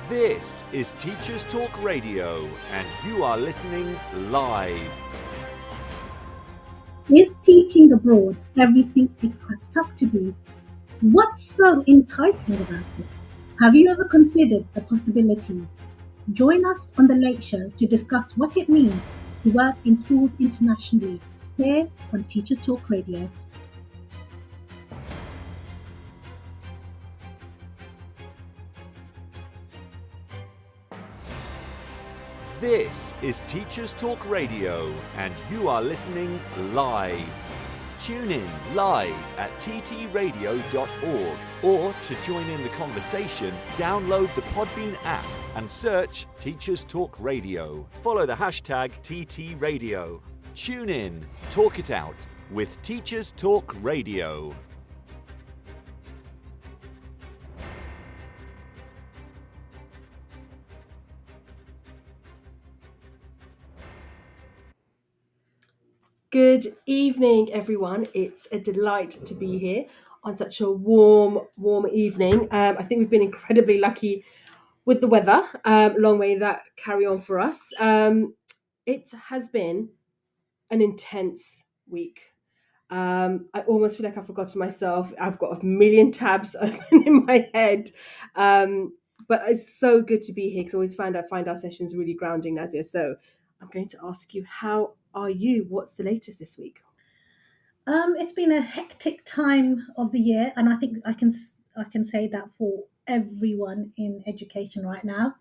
This is Teachers Talk Radio, and you are listening live. Is teaching abroad everything it's cracked up to be? What's so enticing about it? Have you ever considered the possibilities? Join us on The Late Show to discuss what it means to work in schools internationally here on Teachers Talk Radio. This is Teachers Talk Radio, and you are listening live. Tune in live at ttradio.org, or to join in the conversation, download the Podbean app and search Teachers Talk Radio. Follow the hashtag TTRadio. Tune in, talk it out with Teachers Talk Radio. Good evening, everyone. It's a delight to be here on such a warm evening. I think we've been incredibly lucky with the weather. Long may that carry on for us. It has been an intense week. I almost feel like I've forgotten myself. I've got a million tabs open in my head. But it's so good to be here because I always find our sessions really grounding, Nazya. So I'm going to ask you, how are you? What's the latest this week? It's been a hectic time of the year, and I think I can say that for everyone in education right now.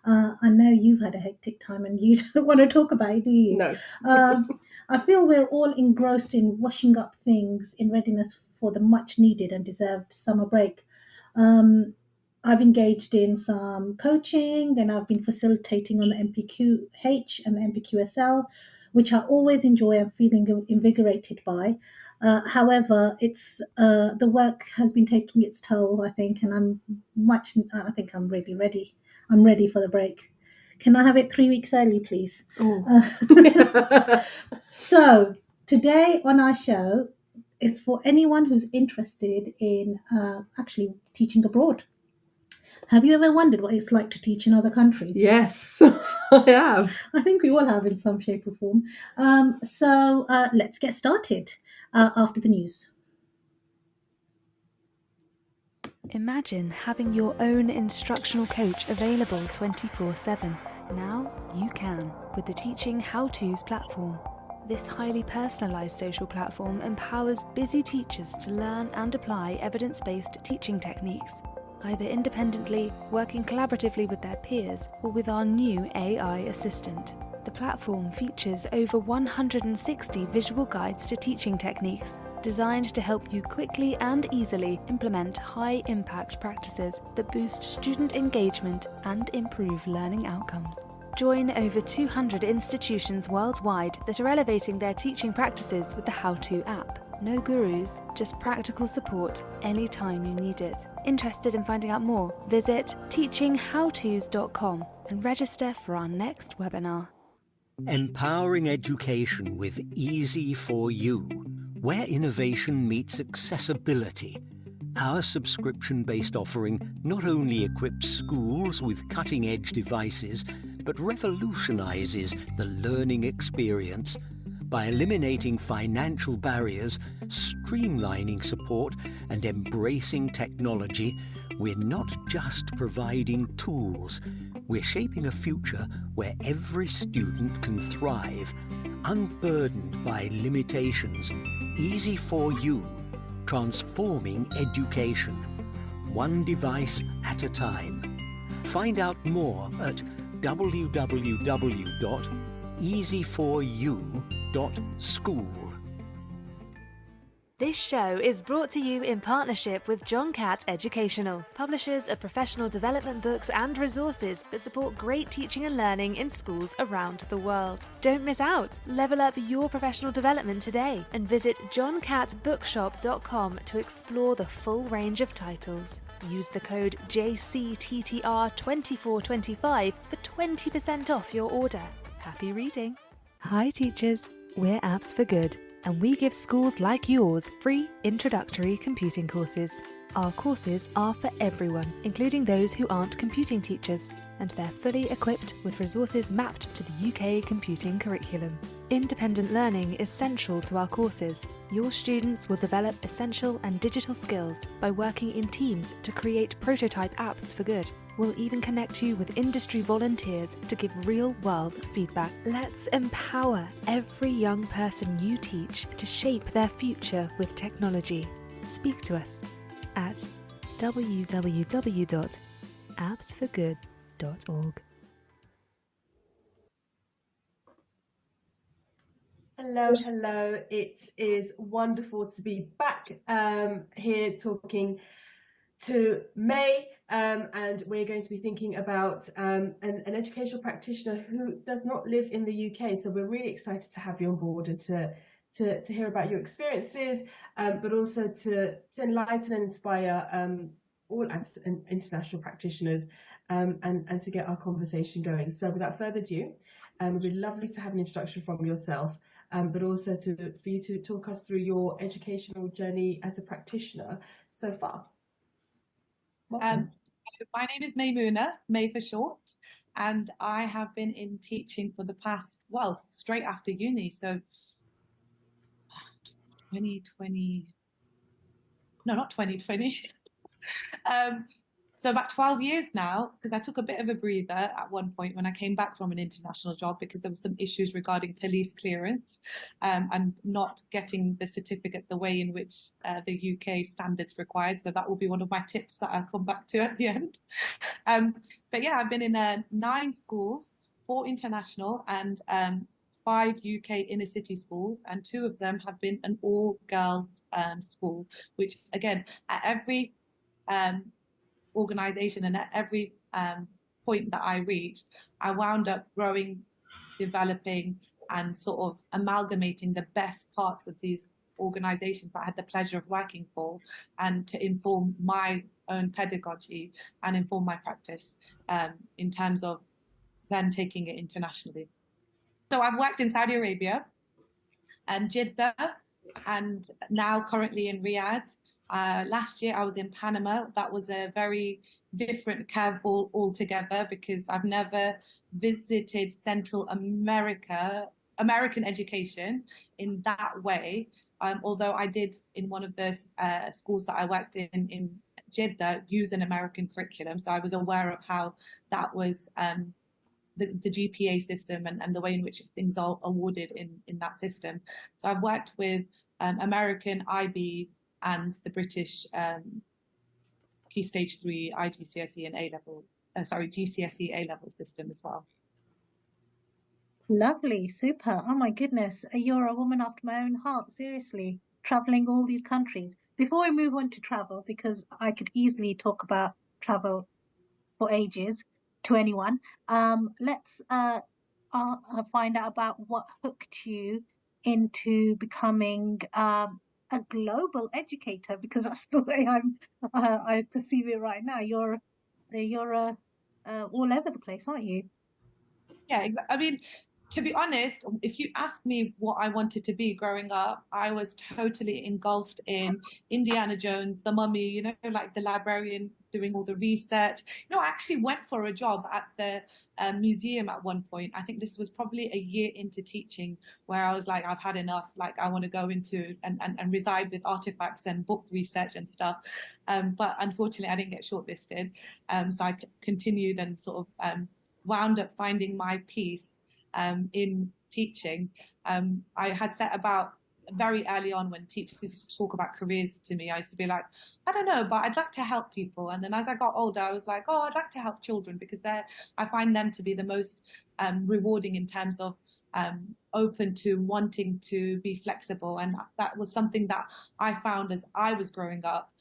I know you've had a hectic time, and you don't want to talk about it, do you? No. I feel we're all engrossed in washing up things in readiness for the much needed and deserved summer break. I've engaged in some coaching, and I've been facilitating on the MPQH and the MPQSL, which I always enjoy and feeling invigorated by. However, it's the work has been taking its toll, I think, and I think I'm really ready. I'm ready for the break. Can I have it 3 weeks early, please? So today on our show, it's for anyone who's interested in actually teaching abroad. Have you ever wondered what it's like to teach in other countries? Yes, I have. I think we all have in some shape or form. So let's get started after the news. Imagine having your own instructional coach available 24/7. Now you can with the Teaching How-Tos platform. This highly personalised social platform empowers busy teachers to learn and apply evidence-based teaching techniques, either independently, working collaboratively with their peers, or with our new AI assistant. The platform features over 160 visual guides to teaching techniques, designed to help you quickly and easily implement high-impact practices that boost student engagement and improve learning outcomes. Join over 200 institutions worldwide that are elevating their teaching practices with the How-To app. No gurus, just practical support anytime you need it. Interested in finding out more? Visit teachinghowtos.com and register for our next webinar. Empowering education with Easy for You, where innovation meets accessibility. Our subscription-based offering not only equips schools with cutting-edge devices, but revolutionizes the learning experience by eliminating financial barriers, streamlining support, and embracing technology. We're not just providing tools, we're shaping a future where every student can thrive, unburdened by limitations. Easy for You, transforming education, one device at a time. Find out more at www.easyforyou.school. This show is brought to you in partnership with John Catt Educational, publishers of professional development books and resources that support great teaching and learning in schools around the world. Don't miss out. Level up your professional development today and visit johncattbookshop.com to explore the full range of titles. Use the code JCTTR2425 for 20% off your order. Happy reading. Hi teachers, we're Apps for Good, and we give schools like yours free introductory computing courses. Our courses are for everyone, including those who aren't computing teachers, and they're fully equipped with resources mapped to the UK computing curriculum. Independent learning is central to our courses. Your students will develop essential and digital skills by working in teams to create prototype apps for good. We'll even connect you with industry volunteers to give real-world feedback. Let's empower every young person you teach to shape their future with technology. Speak to us at www.appsforgood.org. Hello. It is wonderful to be back here talking to May, and we're going to be thinking about an educational practitioner who does not live in the UK. So we're really excited to have you on board and to hear about your experiences, but also to enlighten and inspire all international practitioners, and to get our conversation going. So without further ado, it would be lovely to have an introduction from yourself, but also for you to talk us through your educational journey as a practitioner so far. My name is Maymuna, May for short, and I have been in teaching for the past, straight after uni, so 2020, no, not 2020. So about 12 years now, because I took a bit of a breather at one point when I came back from an international job because there were some issues regarding police clearance, and not getting the certificate the way in which the UK standards required. So that will be one of my tips that I'll come back to at the end. But yeah, I've been in 9 schools, 4 international and 5 UK inner city schools, and 2 of them have been an all girls school, which again, at every organization and at every point that I reached, I wound up growing, developing, and sort of amalgamating the best parts of these organizations that I had the pleasure of working for, and to inform my own pedagogy and inform my practice in terms of then taking it internationally. So I've worked in Saudi Arabia and Jeddah, and now currently in Riyadh. Last year I was in Panama. That was a very different curveball altogether because I've never visited Central American education in that way. Although I did in one of the schools that I worked in Jeddah use an American curriculum. So I was aware of how that was the GPA system and the way in which things are awarded in that system. So I've worked with American IB and the British Key Stage 3 IGCSE and GCSE A-level system as well. Lovely, super. Oh my goodness, you're a woman after my own heart, seriously, traveling all these countries. Before we move on to travel, because I could easily talk about travel for ages to anyone, let's find out about what hooked you into becoming a global educator, because that's the way I perceive it right now. You're all over the place, aren't you? Yeah, exactly. I mean, to be honest, if you asked me what I wanted to be growing up, I was totally engulfed in Indiana Jones, the Mummy, you know, like the librarian doing all the research. You know, I actually went for a job at the museum at one point. I think this was probably a year into teaching, where I was like, I've had enough. Like, I want to go into and reside with artifacts and book research and stuff. But unfortunately, I didn't get shortlisted. So I continued and sort of wound up finding my peace in teaching. I had set about very early on when teachers used to talk about careers to me, I used to be like, I don't know, but I'd like to help people. And then as I got older, I was like, oh, I'd like to help children because I find them to be the most rewarding in terms of open to wanting to be flexible. And that was something that I found as I was growing up,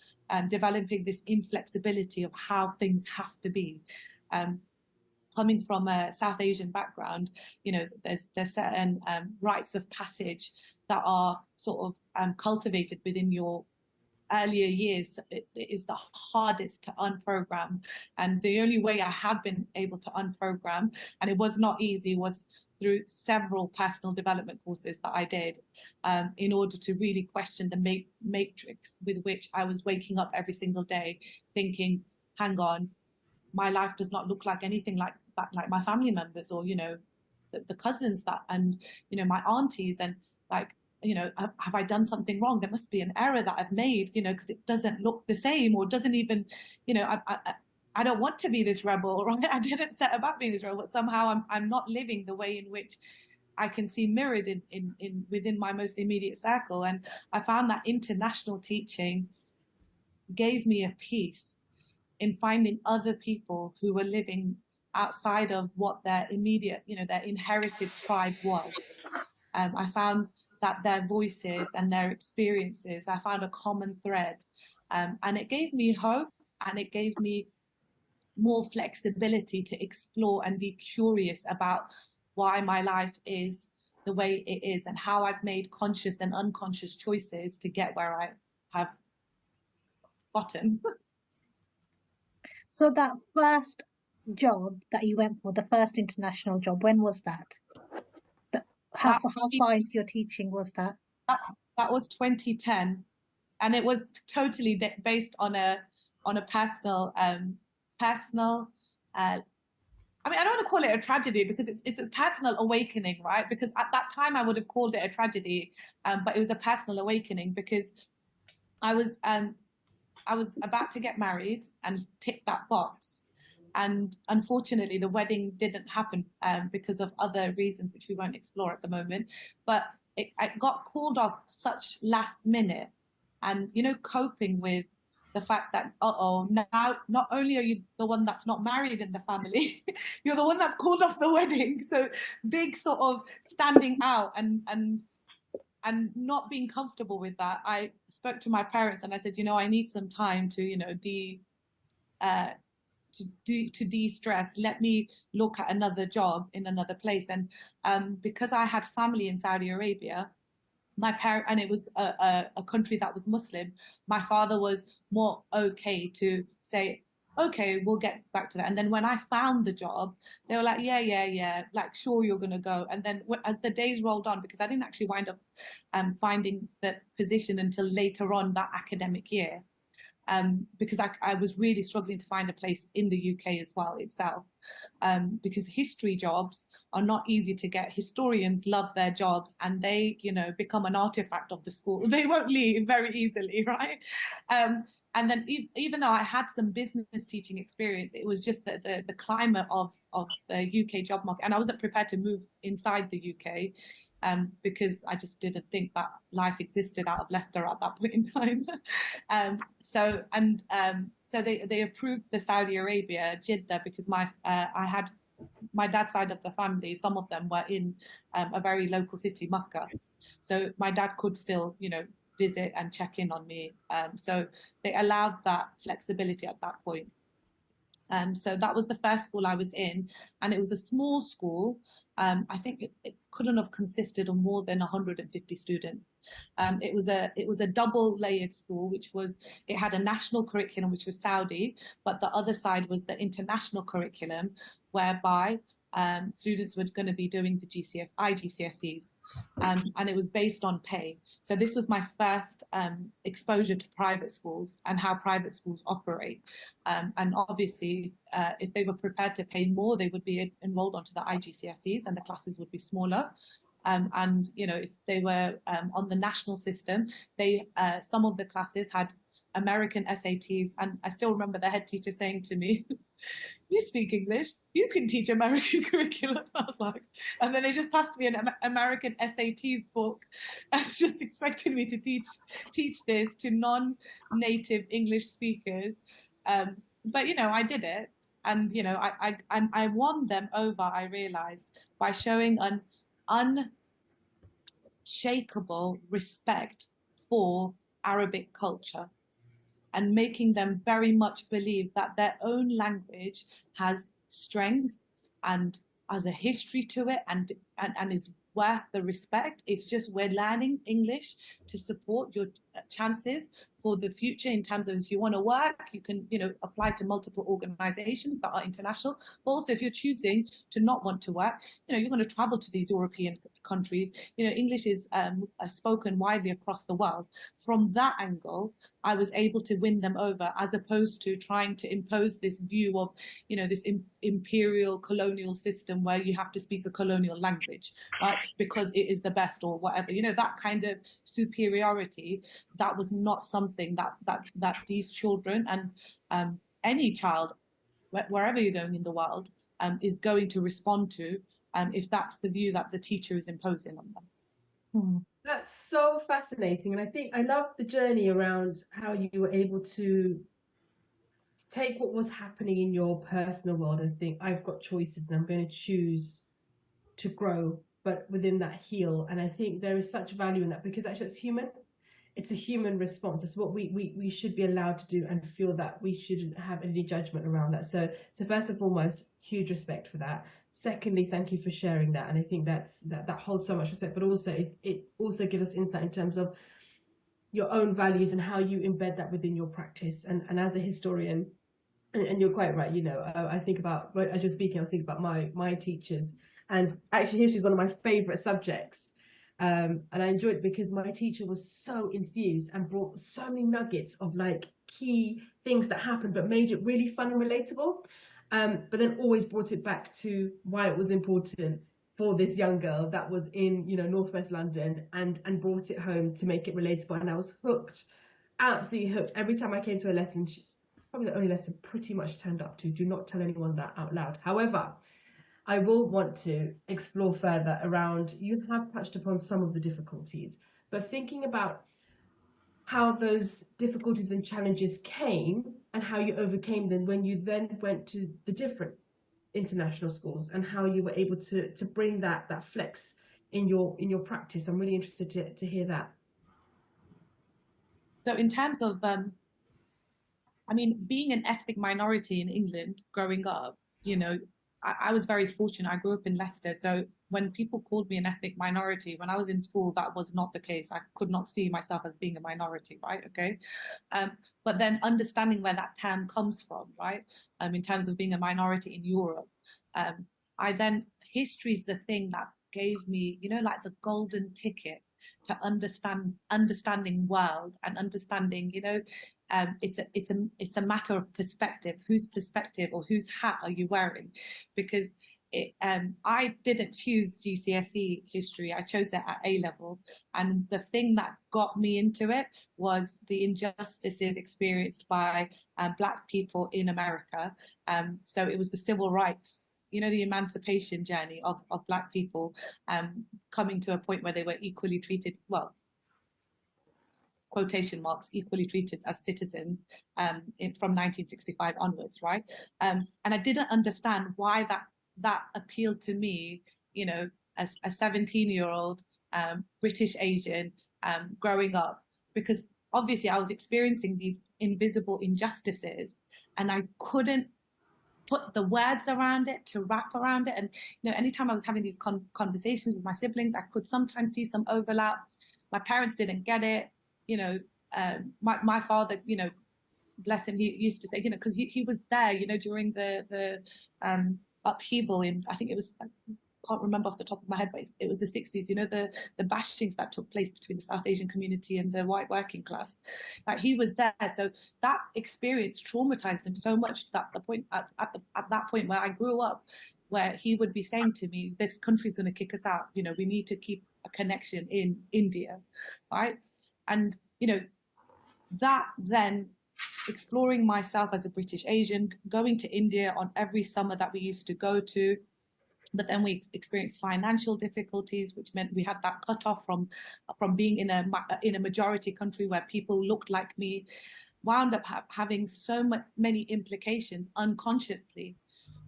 developing this inflexibility of how things have to be. Coming from a South Asian background, you know, there's certain rites of passage that are sort of cultivated within your earlier years. It is the hardest to unprogram, and the only way I have been able to unprogram, and it was not easy, was through several personal development courses that I did in order to really question the matrix with which I was waking up every single day thinking, hang on, my life does not look like anything like that, like my family members, or, you know, the cousins that, and, you know, my aunties, and like, you know, have I done something wrong? There must be an error that I've made, you know, because it doesn't look the same, or doesn't even, you know, I don't want to be this rebel, right? I didn't set about being this rebel, but somehow I'm not living the way in which I can see mirrored in within my most immediate circle. And I found that international teaching gave me a peace in finding other people who were living outside of what their immediate, you know, their inherited tribe was. I found that their voices and their experiences, I found a common thread. And it gave me hope, and it gave me more flexibility to explore and be curious about why my life is the way it is, and how I've made conscious and unconscious choices to get where I have gotten. So that first job that you went for, the first international job, when was that? How far into your teaching was that? That was 2010, and it was totally based on a personal I mean, I don't want to call it a tragedy, because it's a personal awakening, right? Because at that time I would have called it a tragedy, but it was a personal awakening, because I was about to get married and tick that box, and unfortunately the wedding didn't happen because of other reasons which we won't explore at the moment. But it got called off such last minute, and, you know, coping with the fact that, now not only are you the one that's not married in the family, you're the one that's called off the wedding. So big sort of standing out and not being comfortable with that. I spoke to my parents and I said, you know, I need some time to, you know, to de-stress. Let me look at another job in another place. And because I had family in Saudi Arabia, my parent, and it was a country that was Muslim, my father was more okay to say, okay, we'll get back to that. And then when I found the job, they were like, yeah, like, sure, you're gonna go. And then as the days rolled on, because I didn't actually wind up finding the position until later on that academic year, because I was really struggling to find a place in the UK as well itself, because history jobs are not easy to get. Historians love their jobs, and they, you know, become an artifact of the school. They won't leave very easily, right? And then even though I had some business teaching experience, it was just that the climate of the UK job market, and I wasn't prepared to move inside the UK, because I just didn't think that life existed out of Leicester at that point in time. So they approved the Saudi Arabia, Jeddah, because I had my dad's side of the family, some of them were in a very local city, Makkah. So my dad could still, you know, visit and check in on me. So they allowed that flexibility at that point. So that was the first school I was in, and it was a small school. I think it couldn't have consisted of more than 150 students. It was a double layered school, it had a national curriculum, which was Saudi, but the other side was the international curriculum, whereby students were going to be doing the IGCSEs, and it was based on pay. So this was my first exposure to private schools and how private schools operate. And obviously, if they were prepared to pay more, they would be enrolled onto the IGCSEs, and the classes would be smaller. And, you know, if they were on the national system, some of the classes had American SATs, and I still remember the head teacher saying to me, "You speak English, you can teach American curriculum." I was like, and then they just passed me an American SATs book and just expected me to teach this to non-native English speakers. But, you know, I did it, and, you know, I won them over, I realized, by showing an unshakable respect for Arabic culture, and making them very much believe that their own language has strength and has a history to it, and is worth the respect. It's just we're learning English to support your chances for the future in terms of if you want to work, you can, apply to multiple organizations that are international. But also if you're choosing to not want to work, you're going to travel to these European countries. English is spoken widely across the world. From that angle, I was able to win them over, as opposed to trying to impose this view of, this imperial colonial system where you have to speak a colonial language, right? Because it is the best or whatever, that kind of superiority. That was not something that these children and any child, wherever you're going in the world, is going to respond to, if that's the view that the teacher is imposing on them. That's so fascinating. And I think I love the journey around how you were able to take what was happening in your personal world and think, I've got choices and I'm going to choose to grow, but within that heal. And I think there is such value in that, because actually it's human. It's a human response. It's what we should be allowed to do, and feel that we shouldn't have any judgment around that. So first and foremost, huge respect for that. Secondly, thank you for sharing that. And I think that holds so much respect, but also it also gives us insight in terms of your own values and how you embed that within your practice. And as a historian, and you're quite right, I think about, as you're speaking, I was thinking about my teachers, and actually history is one of my favorite subjects. And I enjoyed it because my teacher was so infused and brought so many nuggets of like key things that happened, but made it really fun and relatable. But then always brought it back to why it was important for this young girl that was in, Northwest London, and brought it home to make it relatable. And I was hooked, absolutely hooked. Every time I came to a lesson, probably the only lesson pretty much turned up to, do not tell anyone that out loud. However, I will want to explore further around, you have touched upon some of the difficulties, but thinking about how those difficulties and challenges came and how you overcame them when you then went to the different international schools, and how you were able to bring that flex in your practice. I'm really interested to hear that. So in terms of, being an ethnic minority in England growing up, I was very fortunate. I grew up in Leicester. So when people called me an ethnic minority, when I was in school, that was not the case. I could not see myself as being a minority, right? Okay. But then understanding where that term comes from, right? In terms of being a minority in Europe, history is the thing that gave me, like the golden ticket to understanding world and understanding, it's a matter of perspective. Whose perspective or whose hat are you wearing? Because I didn't choose GCSE history. I chose it at A level, and the thing that got me into it was the injustices experienced by Black people in America. So it was the civil rights, the emancipation journey of Black people, coming to a point where they were equally treated, well, quotation marks, equally treated as citizens, from 1965 onwards, right? And I didn't understand why that appealed to me, as a 17-year-old British Asian, growing up, because obviously I was experiencing these invisible injustices, and I couldn't put the words around it, to wrap around it. And anytime I was having these conversations with my siblings, I could sometimes see some overlap. My parents didn't get it. My father, bless him, he used to say, because he was there, during the upheaval in, I think it was, I can't remember off the top of my head, but it was the 60s, the bashings that took place between the South Asian community and the white working class. Like, he was there. So that experience traumatized him so much that at that point where I grew up, where he would be saying to me, this country's going to kick us out. We need to keep a connection in India, right? And, that then exploring myself as a British Asian, going to India on every summer that we used to go to. But then we experienced financial difficulties, which meant we had that cutoff from being in a majority country where people looked like me, wound up having so many implications unconsciously,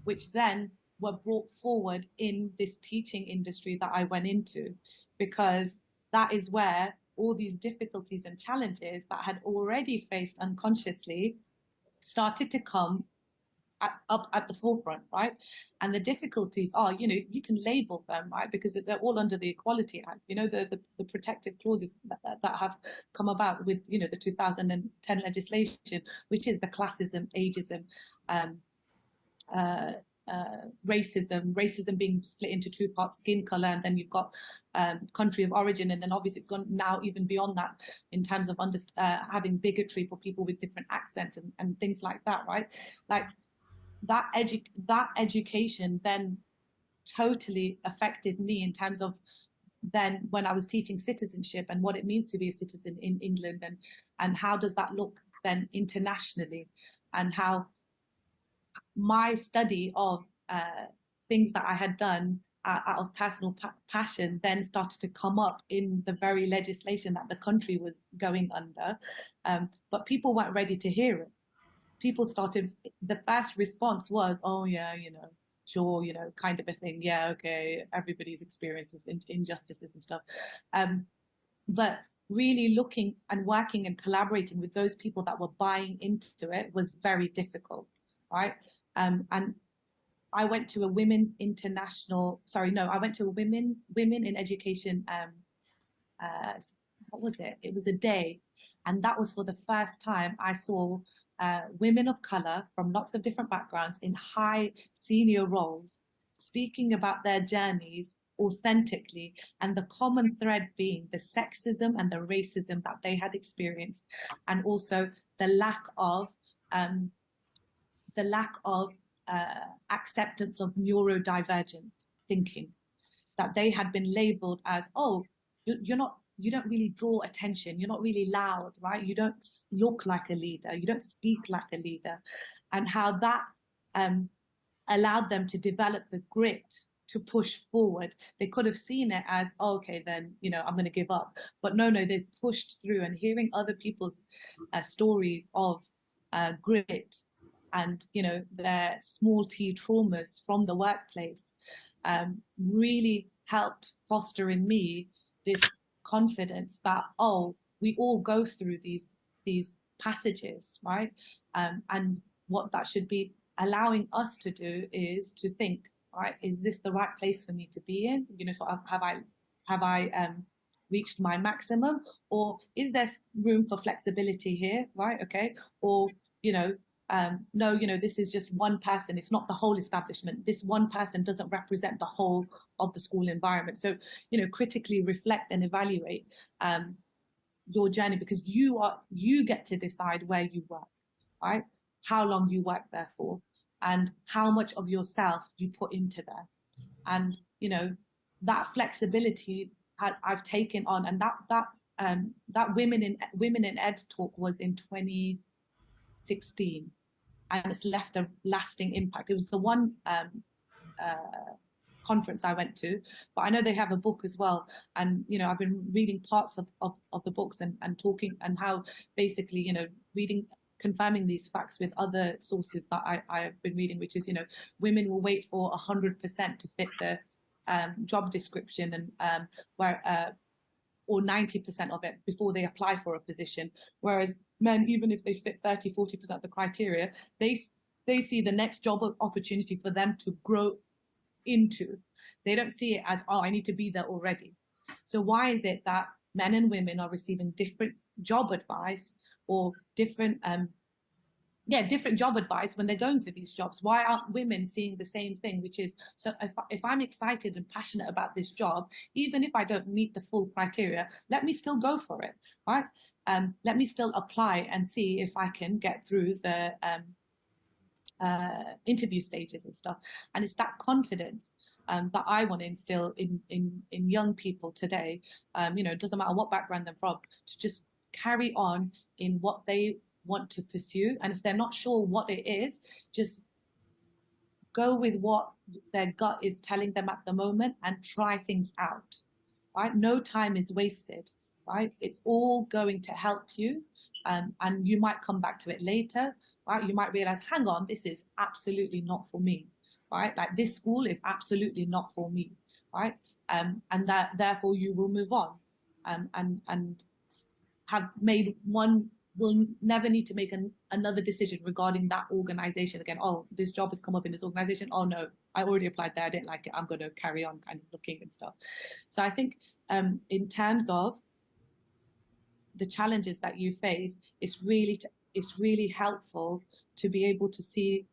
which then were brought forward in this teaching industry that I went into, because that is where all these difficulties and challenges that I had already faced unconsciously started to come up at the forefront, right? And the difficulties are, you can label them, right, because they're all under the Equality Act, the protective clauses that have come about with, the 2010 legislation, which is the classism, ageism, um, racism being split into two parts, skin color, and then you've got country of origin, and then obviously it's gone now even beyond that in terms of having bigotry for people with different accents and things like that, right? Like that education then totally affected me in terms of then when I was teaching citizenship and what it means to be a citizen in England, and how does that look then internationally, and how my study of things that I had done out of personal passion then started to come up in the very legislation that the country was going under. But people weren't ready to hear it. People started, the first response was, oh yeah, sure, kind of a thing. Yeah, okay, everybody's experiences injustices and stuff. But really looking and working and collaborating with those people that were buying into it was very difficult, right? And I went to a women's international, I went to a women in education, what was it? It was a day. And that was for the first time I saw women of color from lots of different backgrounds in high senior roles speaking about their journeys authentically, and the common thread being the sexism and the racism that they had experienced, and also the lack of acceptance of neurodivergent thinking, that they had been labeled as, oh, you don't really draw attention, you're not really loud, right? You don't look like a leader, you don't speak like a leader. And how that allowed them to develop the grit to push forward. They could have seen it as, oh, okay, then, I'm going to give up. But no, they pushed through, and hearing other people's stories of grit and, their small t traumas from the workplace really helped foster in me this confidence that, oh, we all go through these passages, right? And what that should be allowing us to do is to think, right, is this the right place for me to be in? So have I reached my maximum, or is there room for flexibility here, right? Okay, or no, this is just one person, it's not the whole establishment, this one person doesn't represent the whole of the school environment. So critically reflect and evaluate your journey, because you get to decide where you work, right? How long you work there for, and how much of yourself you put into there. And that flexibility I've taken on, and that women in ed talk was in 2016, and it's left a lasting impact. It was the one conference I went to, but I know they have a book as well, and I've been reading parts of the books and talking, and how basically reading, confirming these facts with other sources that I've been reading, which is women will wait for 100% to fit the job description, and or 90% of it before they apply for a position, whereas men, even if they fit 30-40% of the criteria, they see the next job opportunity for them to grow into. They don't see it as, oh, I need to be there already. So why is it that men and women are receiving different job advice, or different job advice when they're going for these jobs? Why aren't women seeing the same thing, which is, so if I'm excited and passionate about this job, even if I don't meet the full criteria, let me still go for it, right? Let me still apply and see if I can get through the interview stages and stuff. And it's that confidence that I want to instill in young people today. It doesn't matter what background they're from, to just carry on in what they want to pursue. And if they're not sure what it is, just go with what their gut is telling them at the moment and try things out, right? No time is wasted, right? It's all going to help you. And you might come back to it later, right? You might realize, hang on, this is absolutely not for me, right? Like, this school is absolutely not for me, right? And that therefore you will move on, and have made one, will never need to make another decision regarding that organization again. Oh, this job has come up in this organization. Oh no, I already applied there. I didn't like it. I'm going to carry on kind of looking and stuff. So I think in terms of the challenges that you face, it's really helpful to be able to see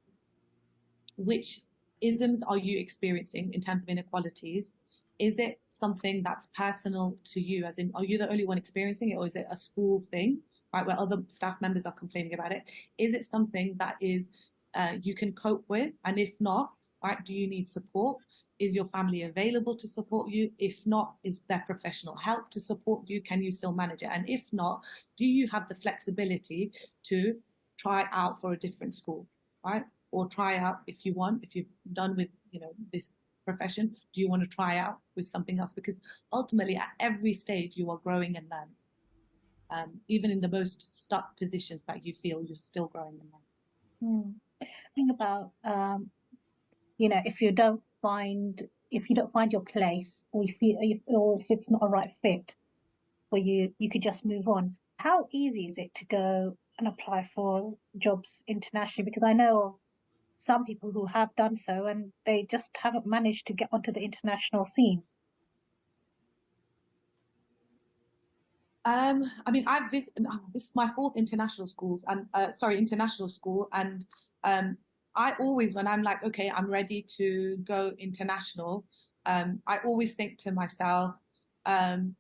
which isms are you experiencing in terms of inequalities. Is it something that's personal to you, as in, are you the only one experiencing it, or is it a school thing, right, where other staff members are complaining about it? Is it something that is you can cope with? And if not, right, do you need support? Is your family available to support you? If not, is there professional help to support you? Can you still manage it? And if not, do you have the flexibility to try out for a different school, right? Or try out, if you want, if you're done with, this profession, do you want to try out with something else? Because ultimately, at every stage, you are growing and learning. Even in the most stuck positions that you feel, you're still growing and learning. Think about, if you don't find your place, or if it's not a right fit for you, you could just move on. How easy is it to go and apply for jobs internationally? Because I know of some people who have done so and they just haven't managed to get onto the international scene. I mean, this is my fourth international school, and I always, when I'm like, okay, I'm ready to go international, I always think to myself, am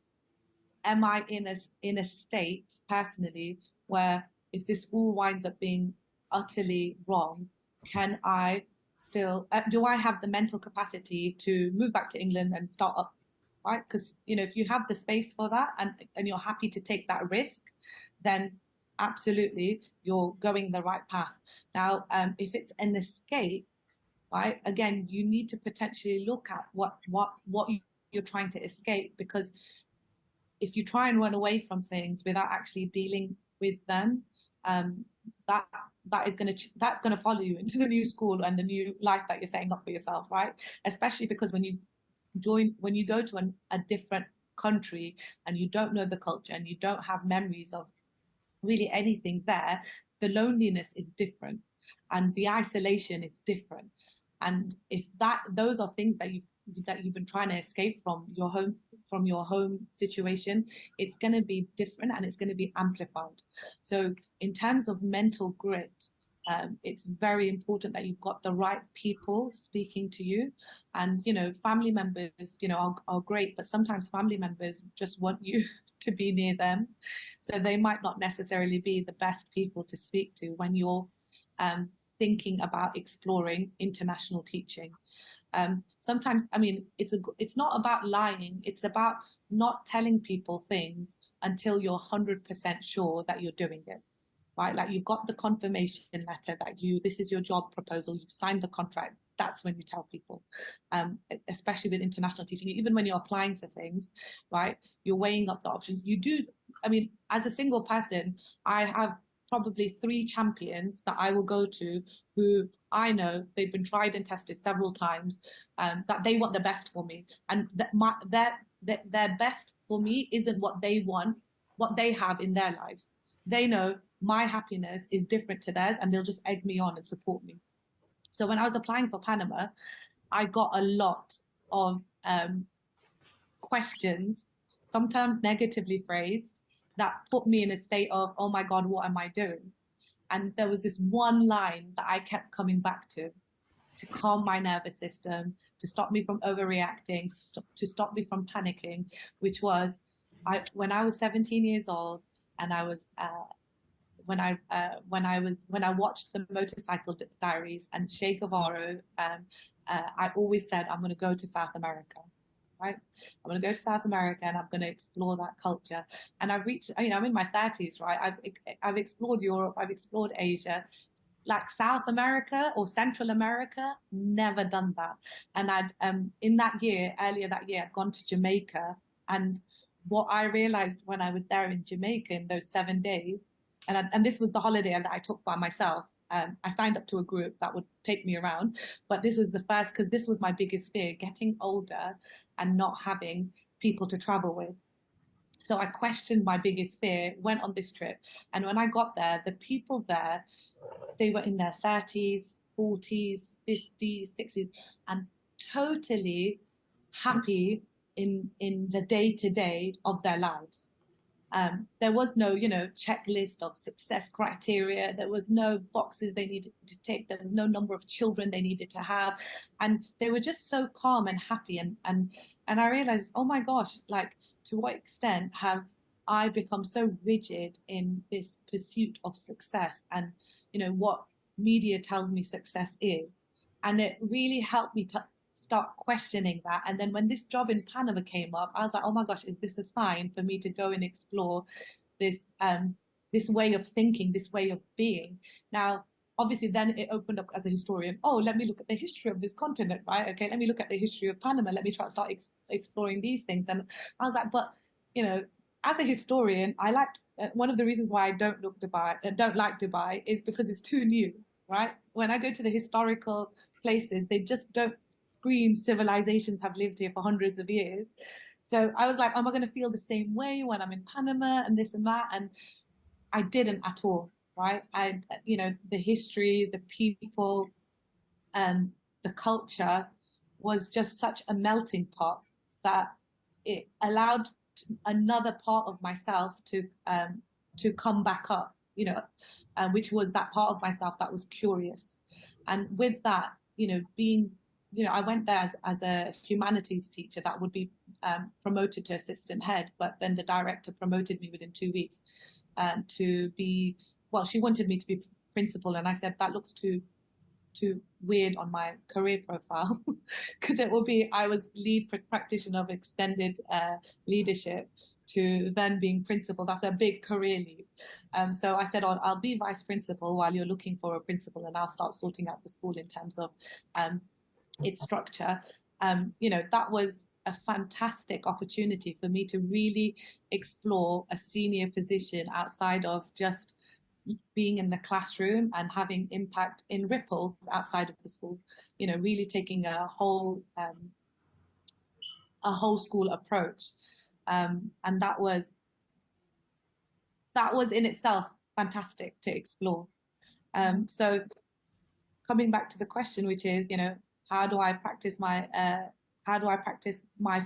I in a state personally where if this school winds up being utterly wrong, can I still do I have the mental capacity to move back to England and start up? Right? Because if you have the space for that and you're happy to take that risk, then absolutely you're going the right path. Now, if it's an escape, right? Again, you need to potentially look at what you're trying to escape, because if you try and run away from things without actually dealing with them, that's going to follow you into the new school and the new life that you're setting up for yourself, right? Especially because when you go to a different country and you don't know the culture and you don't have memories of really anything there, the loneliness is different and the isolation is different. And if those are things that you've been trying to escape from your home situation, it's going to be different and it's going to be amplified. So in terms of mental grit, it's very important that you've got the right people speaking to you. And family members are great, but sometimes family members just want you to be near them, so they might not necessarily be the best people to speak to when you're thinking about exploring international teaching. Sometimes, I mean, it's not about lying, it's about not telling people things until you're 100% sure that you're doing it. Right, like you've got the confirmation letter that this is your job proposal, you've signed the contract. That's when you tell people, especially with international teaching. Even when you're applying for things, right, you're weighing up the options. I mean, as a single person, I have probably 3 champions that I will go to who I know they've been tried and tested several times, that they want the best for me, and their best for me isn't what they want, what they have in their lives. They know my happiness is different to theirs, and they'll just egg me on and support me. So when I was applying for Panama, I got a lot of questions, sometimes negatively phrased, that put me in a state of, oh my God, what am I doing? And there was this one line that I kept coming back to calm my nervous system, to stop me from overreacting, to stop me from panicking, which was, when I was 17 years old, and I was when I watched the Motorcycle Diaries and Che Guevara, I always said, I'm going to go to South America, right? I'm going to go to South America and I'm going to explore that culture. And I've reached, I'm in my 30s, right? I've explored Europe, I've explored Asia, like South America or Central America, never done that. And earlier that year, I'd gone to Jamaica, and what I realized when I was there in Jamaica in those 7 days, and this was the holiday that I took by myself. I signed up to a group that would take me around, but this was the first, because this was my biggest fear, getting older and not having people to travel with. So I questioned my biggest fear, went on this trip. And when I got there, the people there, they were in their 30s, 40s, 50s, 60s, and totally happy in the day-to-day of their lives. There was no, checklist of success criteria. There was no boxes they needed to tick. There was no number of children they needed to have. And they were just so calm and happy. And I realized, oh my gosh, like, to what extent have I become so rigid in this pursuit of success and, what media tells me success is? And it really helped me to start questioning that. And then when this job in Panama came up, I was like, oh my gosh, is this a sign for me to go and explore this this way of thinking, this way of being? Now, obviously, then it opened up as a historian. Oh, let me look at the history of this continent, right? Okay, let me look at the history of Panama. Let me start exploring these things. And I was like, but as a historian, I liked one of the reasons why I don't like Dubai is because it's too new, right? When I go to the historical places, they just don't scream civilizations have lived here for hundreds of years. So I was like, am I going to feel the same way when I'm in Panama and this and that? And I didn't at all, right? The history, the people, and the culture was just such a melting pot that it allowed another part of myself to come back up, which was that part of myself that was curious. And with that, being, I went there as a humanities teacher that would be promoted to assistant head, but then the director promoted me within 2 weeks to be, well, she wanted me to be principal, and I said that looks too weird on my career profile because it will be, I was lead practitioner of extended leadership to then being principal. That's a big career leap. So I said, I'll be vice principal while you're looking for a principal, and I'll start sorting out the school in terms of its structure. That was a fantastic opportunity for me to really explore a senior position outside of just being in the classroom and having impact in ripples outside of the school, really taking a whole school approach. And that was in itself fantastic to explore. So coming back to the question, which is, how do I practice my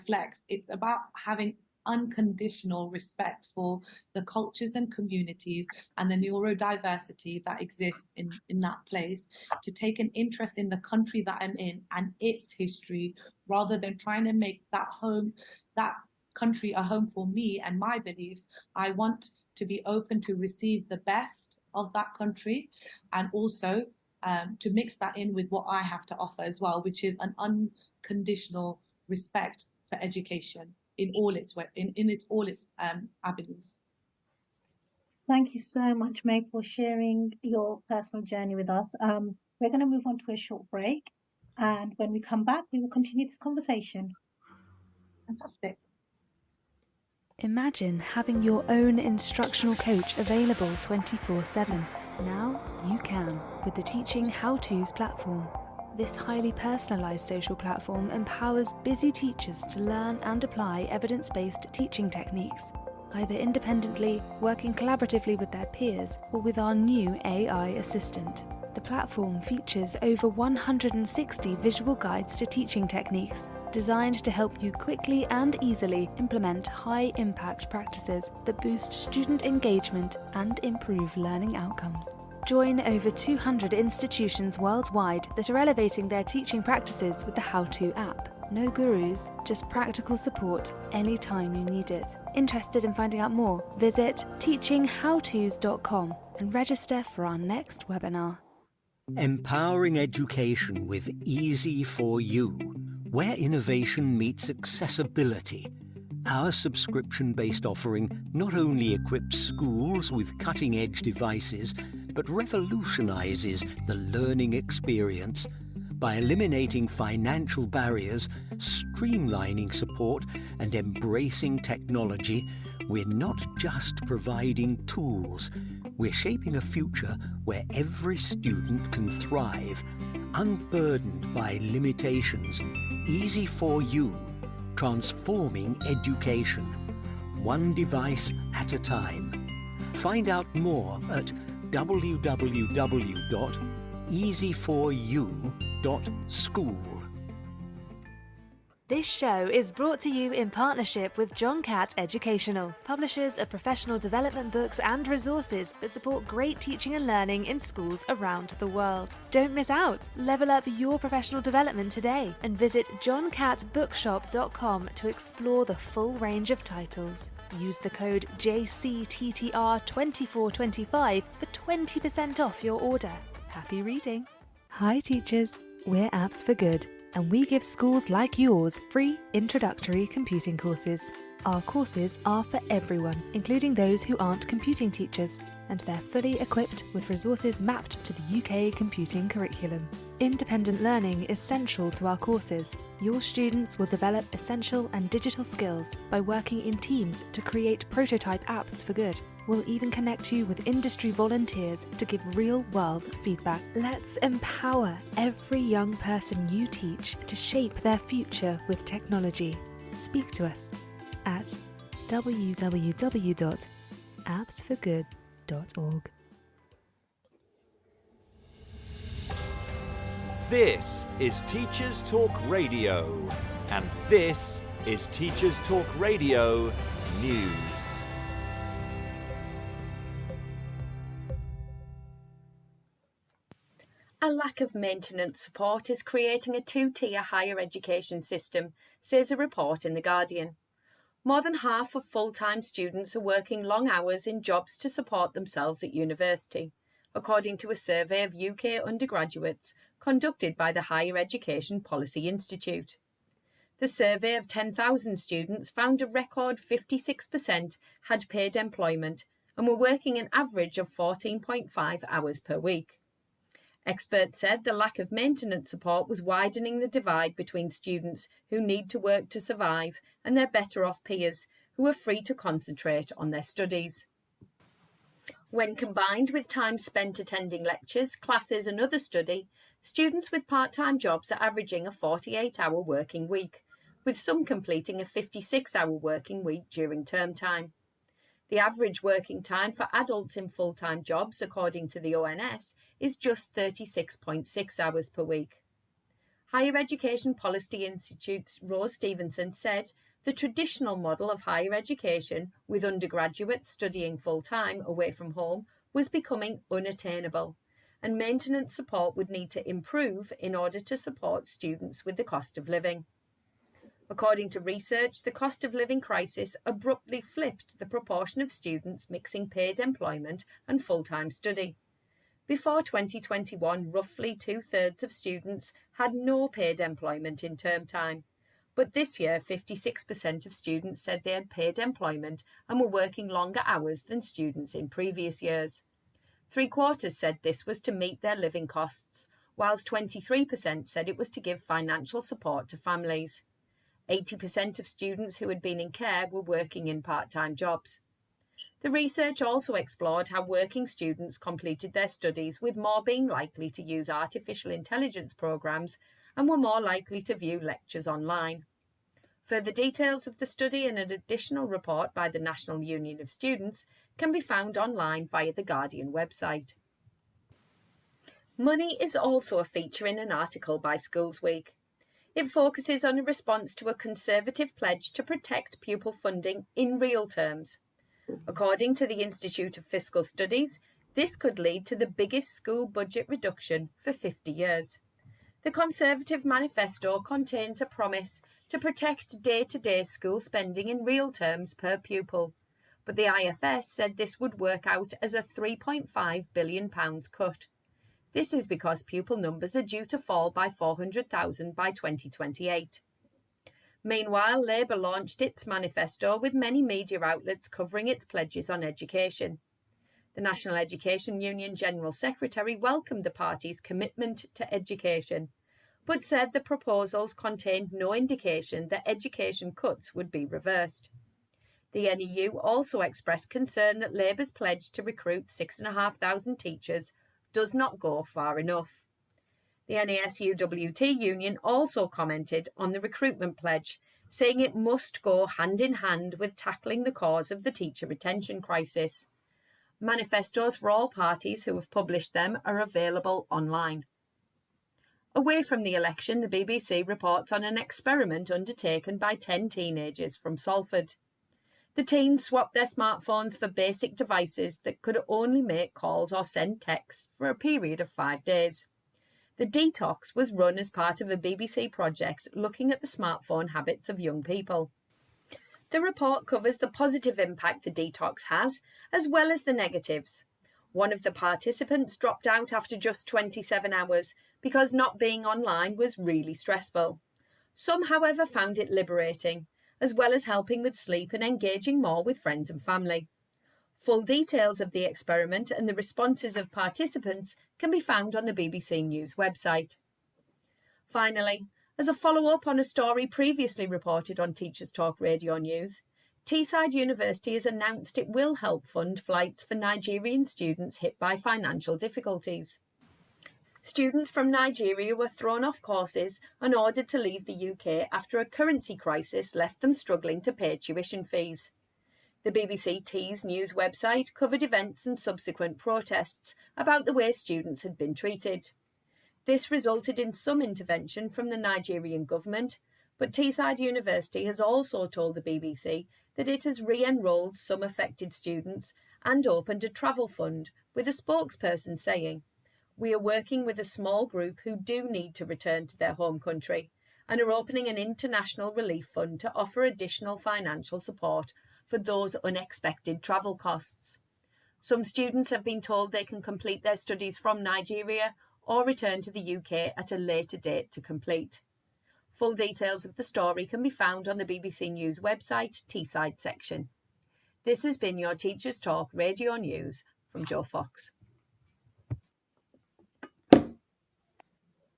flex? It's about having unconditional respect for the cultures and communities and the neurodiversity that exists in that place, to take an interest in the country that I'm in and its history, rather than trying to make that country a home for me and my beliefs. I want to be open to receive the best of that country, and also to mix that in with what I have to offer as well, which is an unconditional respect for education in all its avenues. Thank you so much, Meg, for sharing your personal journey with us. We're going to move on to a short break, and when we come back, we will continue this conversation. Fantastic. Imagine having your own instructional coach available 24/7. Now you can with the Teaching How-Tos platform. This highly personalised social platform empowers busy teachers to learn and apply evidence-based teaching techniques, either independently, working collaboratively with their peers, or with our new AI assistant. The platform features over 160 visual guides to teaching techniques, designed to help you quickly and easily implement high-impact practices that boost student engagement and improve learning outcomes. Join over 200 institutions worldwide that are elevating their teaching practices with the How-To app. No gurus, just practical support anytime you need it. Interested in finding out more? Visit teachinghowtos.com and register for our next webinar. Empowering education with Easy for You, where innovation meets accessibility. Our subscription-based offering not only equips schools with cutting-edge devices, but revolutionizes the learning experience by eliminating financial barriers, streamlining support, and embracing technology. We're not just providing tools, we're shaping a future where every student can thrive, unburdened by limitations. Easy for You, transforming education. one device at a time. Find out more at www.easy4u.school. This show is brought to you in partnership with John Catt Educational, publishers of professional development books and resources that support great teaching and learning in schools around the world. Don't miss out. Level up your professional development today and visit johncattbookshop.com to explore the full range of titles. Use the code JCTTR2425 for 20% off your order. Happy reading. Hi teachers, we're Apps for Good, and we give schools like yours free introductory computing courses. Our courses are for everyone, including those who aren't computing teachers, and they're fully equipped with resources mapped to the UK computing curriculum. Independent learning is central to our courses. Your students will develop essential and digital skills by working in teams to create prototype apps for good. We'll even connect you with industry volunteers to give real-world feedback. Let's empower every young person you teach to shape their future with technology. Speak to us at www.appsforgood.org. This is Teachers Talk Radio, and this is Teachers Talk Radio News. A lack of maintenance support is creating a two-tier higher education system, says a report in The Guardian. More than half of full-time students are working long hours in jobs to support themselves at university, according to a survey of UK undergraduates conducted by the Higher Education Policy Institute. The survey of 10,000 students found a record 56% had paid employment and were working an average of 14.5 hours per week. Experts said the lack of maintenance support was widening the divide between students who need to work to survive and their better-off peers who are free to concentrate on their studies. When combined with time spent attending lectures, classes and other study, students with part-time jobs are averaging a 48-hour working week, with some completing a 56-hour working week during term time. The average working time for adults in full-time jobs, according to the ONS, is just 36.6 hours per week. Higher Education Policy Institute's Rose Stevenson said the traditional model of higher education, with undergraduates studying full-time away from home, was becoming unattainable, and maintenance support would need to improve in order to support students with the cost of living. According to research, the cost of living crisis abruptly flipped the proportion of students mixing paid employment and full-time study. Before 2021, roughly two-thirds of students had no paid employment in term time. But this year, 56% of students said they had paid employment and were working longer hours than students in previous years. Three-quarters said this was to meet their living costs, whilst 23% said it was to give financial support to families. 80% of students who had been in care were working in part-time jobs. The research also explored how working students completed their studies, with more being likely to use artificial intelligence programs and were more likely to view lectures online. Further details of the study and an additional report by the National Union of Students can be found online via the Guardian website. Money is also a feature in an article by Schools Week. It focuses on a response to a Conservative pledge to protect pupil funding in real terms. According to the Institute of Fiscal Studies, this could lead to the biggest school budget reduction for 50 years. The Conservative manifesto contains a promise to protect day-to-day school spending in real terms per pupil, but the IFS said this would work out as a £3.5 billion cut. This is because pupil numbers are due to fall by 400,000 by 2028. Meanwhile, Labour launched its manifesto with many media outlets covering its pledges on education. The National Education Union General Secretary welcomed the party's commitment to education, but said the proposals contained no indication that education cuts would be reversed. The NEU also expressed concern that Labour's pledge to recruit 6,500 teachers does not go far enough. The NASUWT union also commented on the recruitment pledge, saying it must go hand in hand with tackling the cause of the teacher retention crisis. Manifestos for all parties who have published them are available online. Away from the election, the BBC reports on an experiment undertaken by 10 teenagers from Salford. The teens swapped their smartphones for basic devices that could only make calls or send texts for a period of 5 days. The detox was run as part of a BBC project looking at the smartphone habits of young people. The report covers the positive impact the detox has, as well as the negatives. One of the participants dropped out after just 27 hours because not being online was really stressful. Some, however, found it liberating, as well as helping with sleep and engaging more with friends and family. Full details of the experiment and the responses of participants can be found on the BBC News website. Finally, as a follow-up on a story previously reported on Teachers Talk Radio News, Teesside University has announced it will help fund flights for Nigerian students hit by financial difficulties. Students from Nigeria were thrown off courses and ordered to leave the UK after a currency crisis left them struggling to pay tuition fees. The BBC Tees News website covered events and subsequent protests about the way students had been treated. This resulted in some intervention from the Nigerian government, but Teesside University has also told the BBC that it has re-enrolled some affected students and opened a travel fund, with a spokesperson saying, "We are working with a small group who do need to return to their home country and are opening an international relief fund to offer additional financial support for those unexpected travel costs." Some students have been told they can complete their studies from Nigeria or return to the UK at a later date to complete. Full details of the story can be found on the BBC News website, Teesside section. This has been your Teachers Talk Radio News from Joe Fox.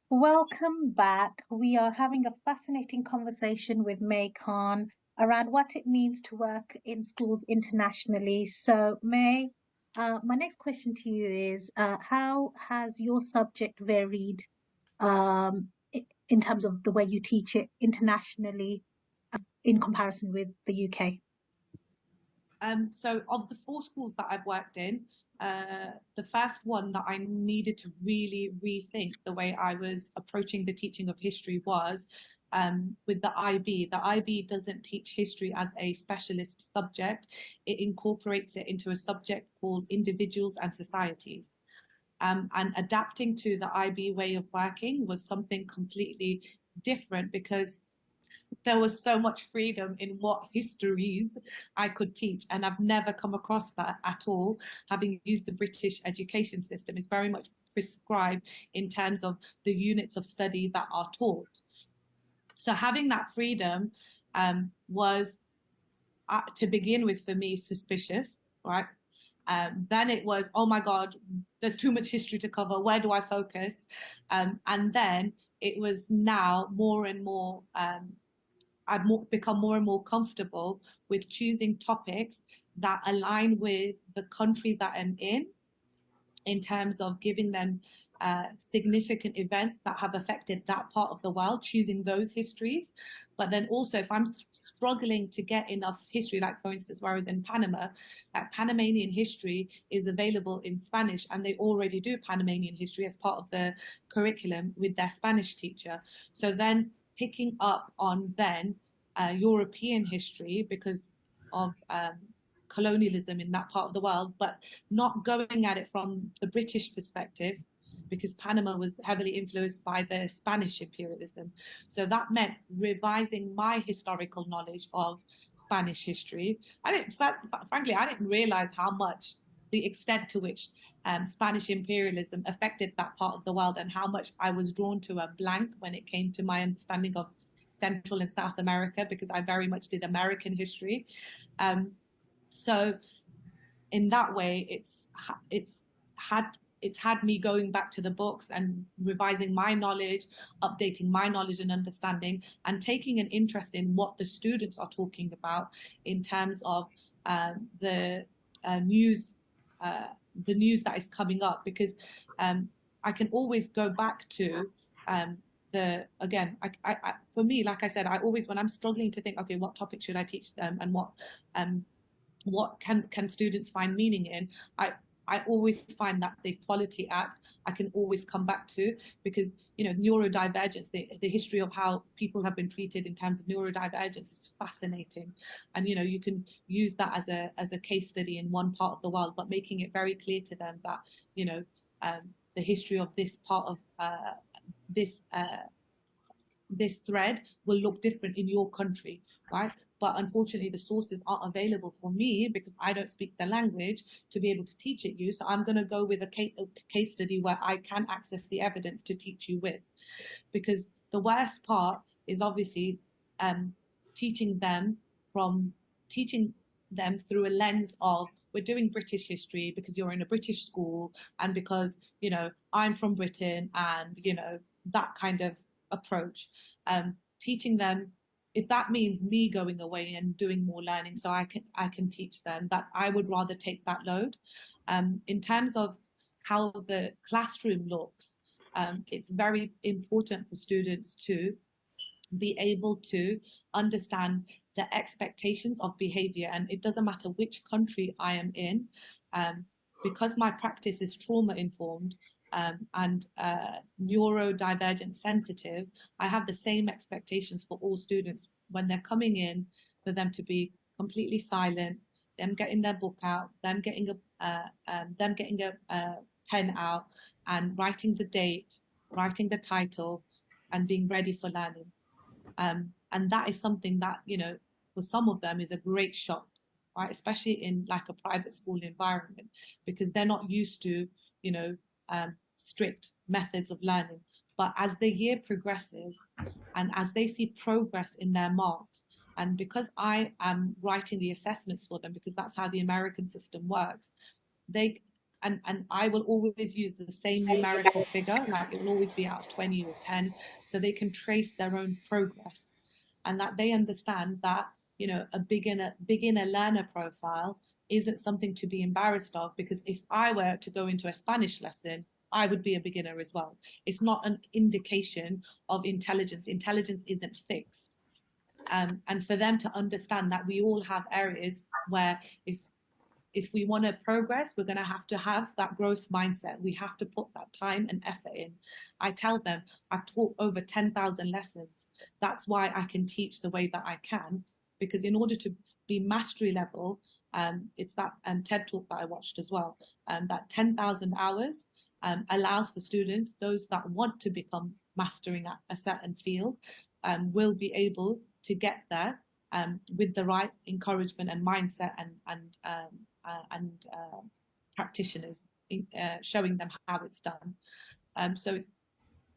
Welcome back. We are having a fascinating conversation with May Khan around what it means to work in schools internationally. So, May, my next question to you is, how has your subject varied in terms of the way you teach it internationally in comparison with the UK? So of the 4 schools that I've worked in, the first one that I needed to really rethink the way I was approaching the teaching of history was with the IB. The IB doesn't teach history as a specialist subject. It incorporates it into a subject called individuals and societies. And adapting to the IB way of working was something completely different because there was so much freedom in what histories I could teach. And I've never come across that at all. Having used the British education system, is very much prescribed in terms of the units of study that are taught. So having that freedom was, to begin with, for me, suspicious, right? Then it was, oh my God, there's too much history to cover. Where do I focus? And then it was now more and more, I've become more and more comfortable with choosing topics that align with the country that I'm in terms of giving them significant events that have affected that part of the world, choosing those histories. But then also, if I'm struggling to get enough history, like for instance, where I was in Panama, that Panamanian history is available in Spanish, and they already do Panamanian history as part of the curriculum with their Spanish teacher. So then picking up on then European history because of colonialism in that part of the world, but not going at it from the British perspective, because Panama was heavily influenced by the Spanish imperialism. So that meant revising my historical knowledge of Spanish history. Frankly, I didn't realize how much, the extent to which Spanish imperialism affected that part of the world, and how much I was drawn to a blank when it came to my understanding of Central and South America, because I very much did American history. So in that way, it's had me going back to the books and revising my knowledge, updating my knowledge and understanding, and taking an interest in what the students are talking about in terms of the news that is coming up, because I can always go back to again, for me, like I said, I always, when I'm struggling to think, okay, what topic should I teach them, and what can students find meaning in, I always find that the Equality Act I can always come back to, because neurodivergence, the history of how people have been treated in terms of neurodivergence is fascinating, and you can use that as a case study in one part of the world, but making it very clear to them that the history of this part of this thread will look different in your country, right? But unfortunately, the sources aren't available for me because I don't speak the language to be able to teach it you. So I'm going to go with a case study where I can access the evidence to teach you with. Because the worst part is obviously teaching them through a lens of, we're doing British history because you're in a British school, and because I'm from Britain, and that kind of approach. Teaching them, if that means me going away and doing more learning so I can teach them, that I would rather take that load. In terms of how the classroom looks, it's very important for students to be able to understand the expectations of behavior, and it doesn't matter which country I am in, because my practice is trauma informed and neurodivergent sensitive. I have the same expectations for all students when they're coming in, for them to be completely silent, them getting their book out, them getting a pen out and writing the date, writing the title, and being ready for learning. And that is something that, for some of them is a great shock, right? Especially in like a private school environment, because they're not used to, strict methods of learning. But as the year progresses and as they see progress in their marks, and because I am writing the assessments for them, because that's how the American system works, and I will always use the same numerical figure, like it will always be out of 20 or 10, so they can trace their own progress, and that they understand that, a beginner learner profile isn't something to be embarrassed of, because if I were to go into a Spanish lesson, I would be a beginner as well. It's not an indication of intelligence. Intelligence isn't fixed. And for them to understand that we all have areas where if we want to progress, we're going to have that growth mindset. We have to put that time and effort in. I tell them, I've taught over 10,000 lessons. That's why I can teach the way that I can, because in order to be mastery level, it's that TED talk that I watched as well, that 10,000 hours allows for students, those that want to become mastering at a certain field, will be able to get there with the right encouragement and mindset and practitioners showing them how it's done. So it's,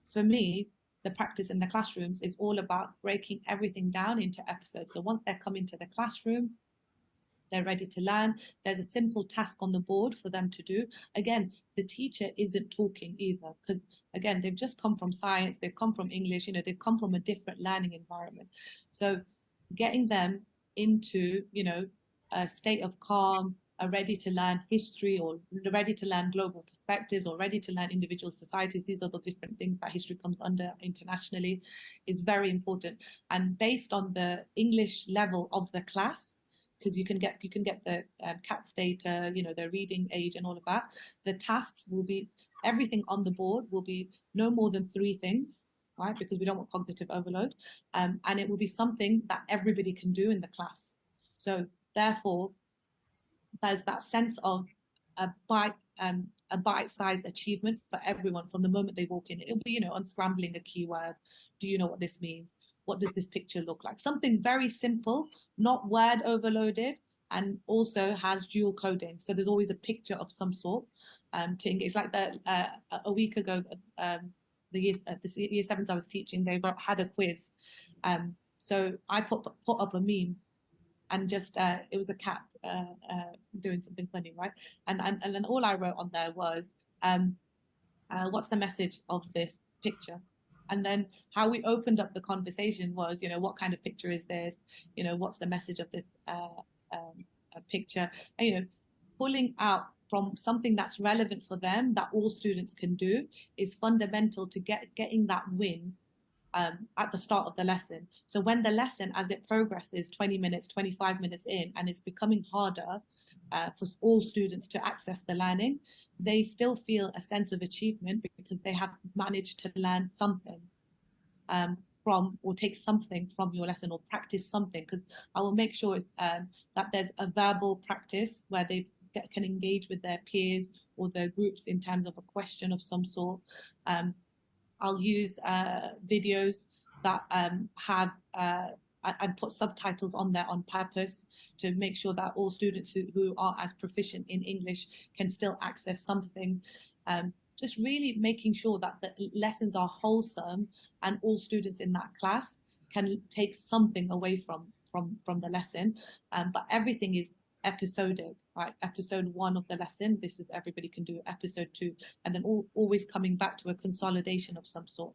for me, the practice in the classrooms is all about breaking everything down into episodes. So once they come into the classroom, they're ready to learn. There's a simple task on the board for them to do. Again, the teacher isn't talking either, because again, they've just come from science, they've come from English, they've come from a different learning environment. So getting them into, a state of calm, are ready to learn history, or ready to learn global perspectives, or ready to learn individual societies. These are the different things that history comes under internationally, is very important. And based on the English level of the class, because you can get the CATS data, their reading age and all of that, the tasks will be, everything on the board will be no more than 3 things, right? Because we don't want cognitive overload. And it will be something that everybody can do in the class. So therefore, there's that sense of a bite-sized achievement for everyone from the moment they walk in. It'll be, unscrambling a keyword. Do you know what this means? What does this picture look like? Something very simple, not word overloaded, and also has dual coding. So there's always a picture of some sort to engage. Like a week ago, the year sevens I was teaching, they had a quiz. So I put up a meme, and just it was a cat doing something funny, right? And then all I wrote on there was, what's the message of this picture? And then how we opened up the conversation was, what kind of picture is this? What's the message of this picture? And, pulling out from something that's relevant for them, that all students can do, is fundamental to getting that win at the start of the lesson. So when the lesson, as it progresses 20 minutes, 25 minutes in, and it's becoming harder for all students to access the learning, they still feel a sense of achievement because they have managed to learn something from, or take something from your lesson, or practice something. Because I will make sure that there's a verbal practice where they can engage with their peers or their groups in terms of a question of some sort. I'll use videos that have and put subtitles on there on purpose to make sure that all students who are as proficient in English can still access something. Just really making sure that the lessons are wholesome and all students in that class can take something away from the lesson. But everything is episodic, right? Episode 1 of the lesson, this is everybody can do. Episode 2, and then always coming back to a consolidation of some sort,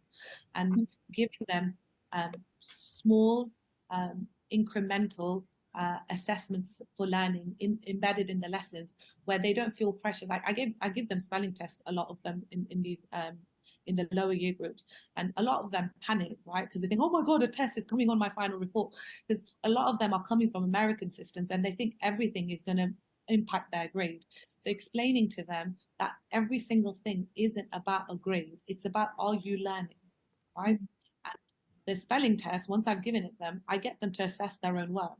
and giving them small incremental assessments for learning embedded in the lessons, where they don't feel pressure. Like I give them spelling tests, a lot of them in these in the lower year groups, and a lot of them panic, right? Because they think, oh my god, a test is coming on my final report, because a lot of them are coming from American systems and they think everything is going to impact their grade. So explaining to them that every single thing isn't about a grade, it's about, are you learning, right? And the spelling test, once I've given it them, I get them to assess their own work,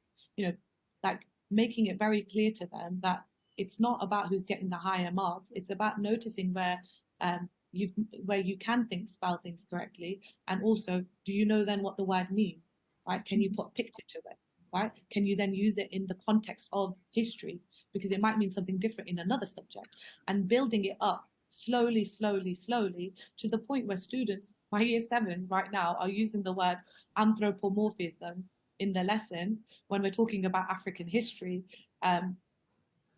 like making it very clear to them that it's not about who's getting the higher marks, it's about noticing where you can spell things correctly, and also, do you know then what the word means, right? Can you put a picture to it, right? Can you then use it in the context of history, because it might mean something different in another subject, and building it up slowly to the point where students, by year 7 right now, are using the word anthropomorphism in their lessons when we're talking about African history.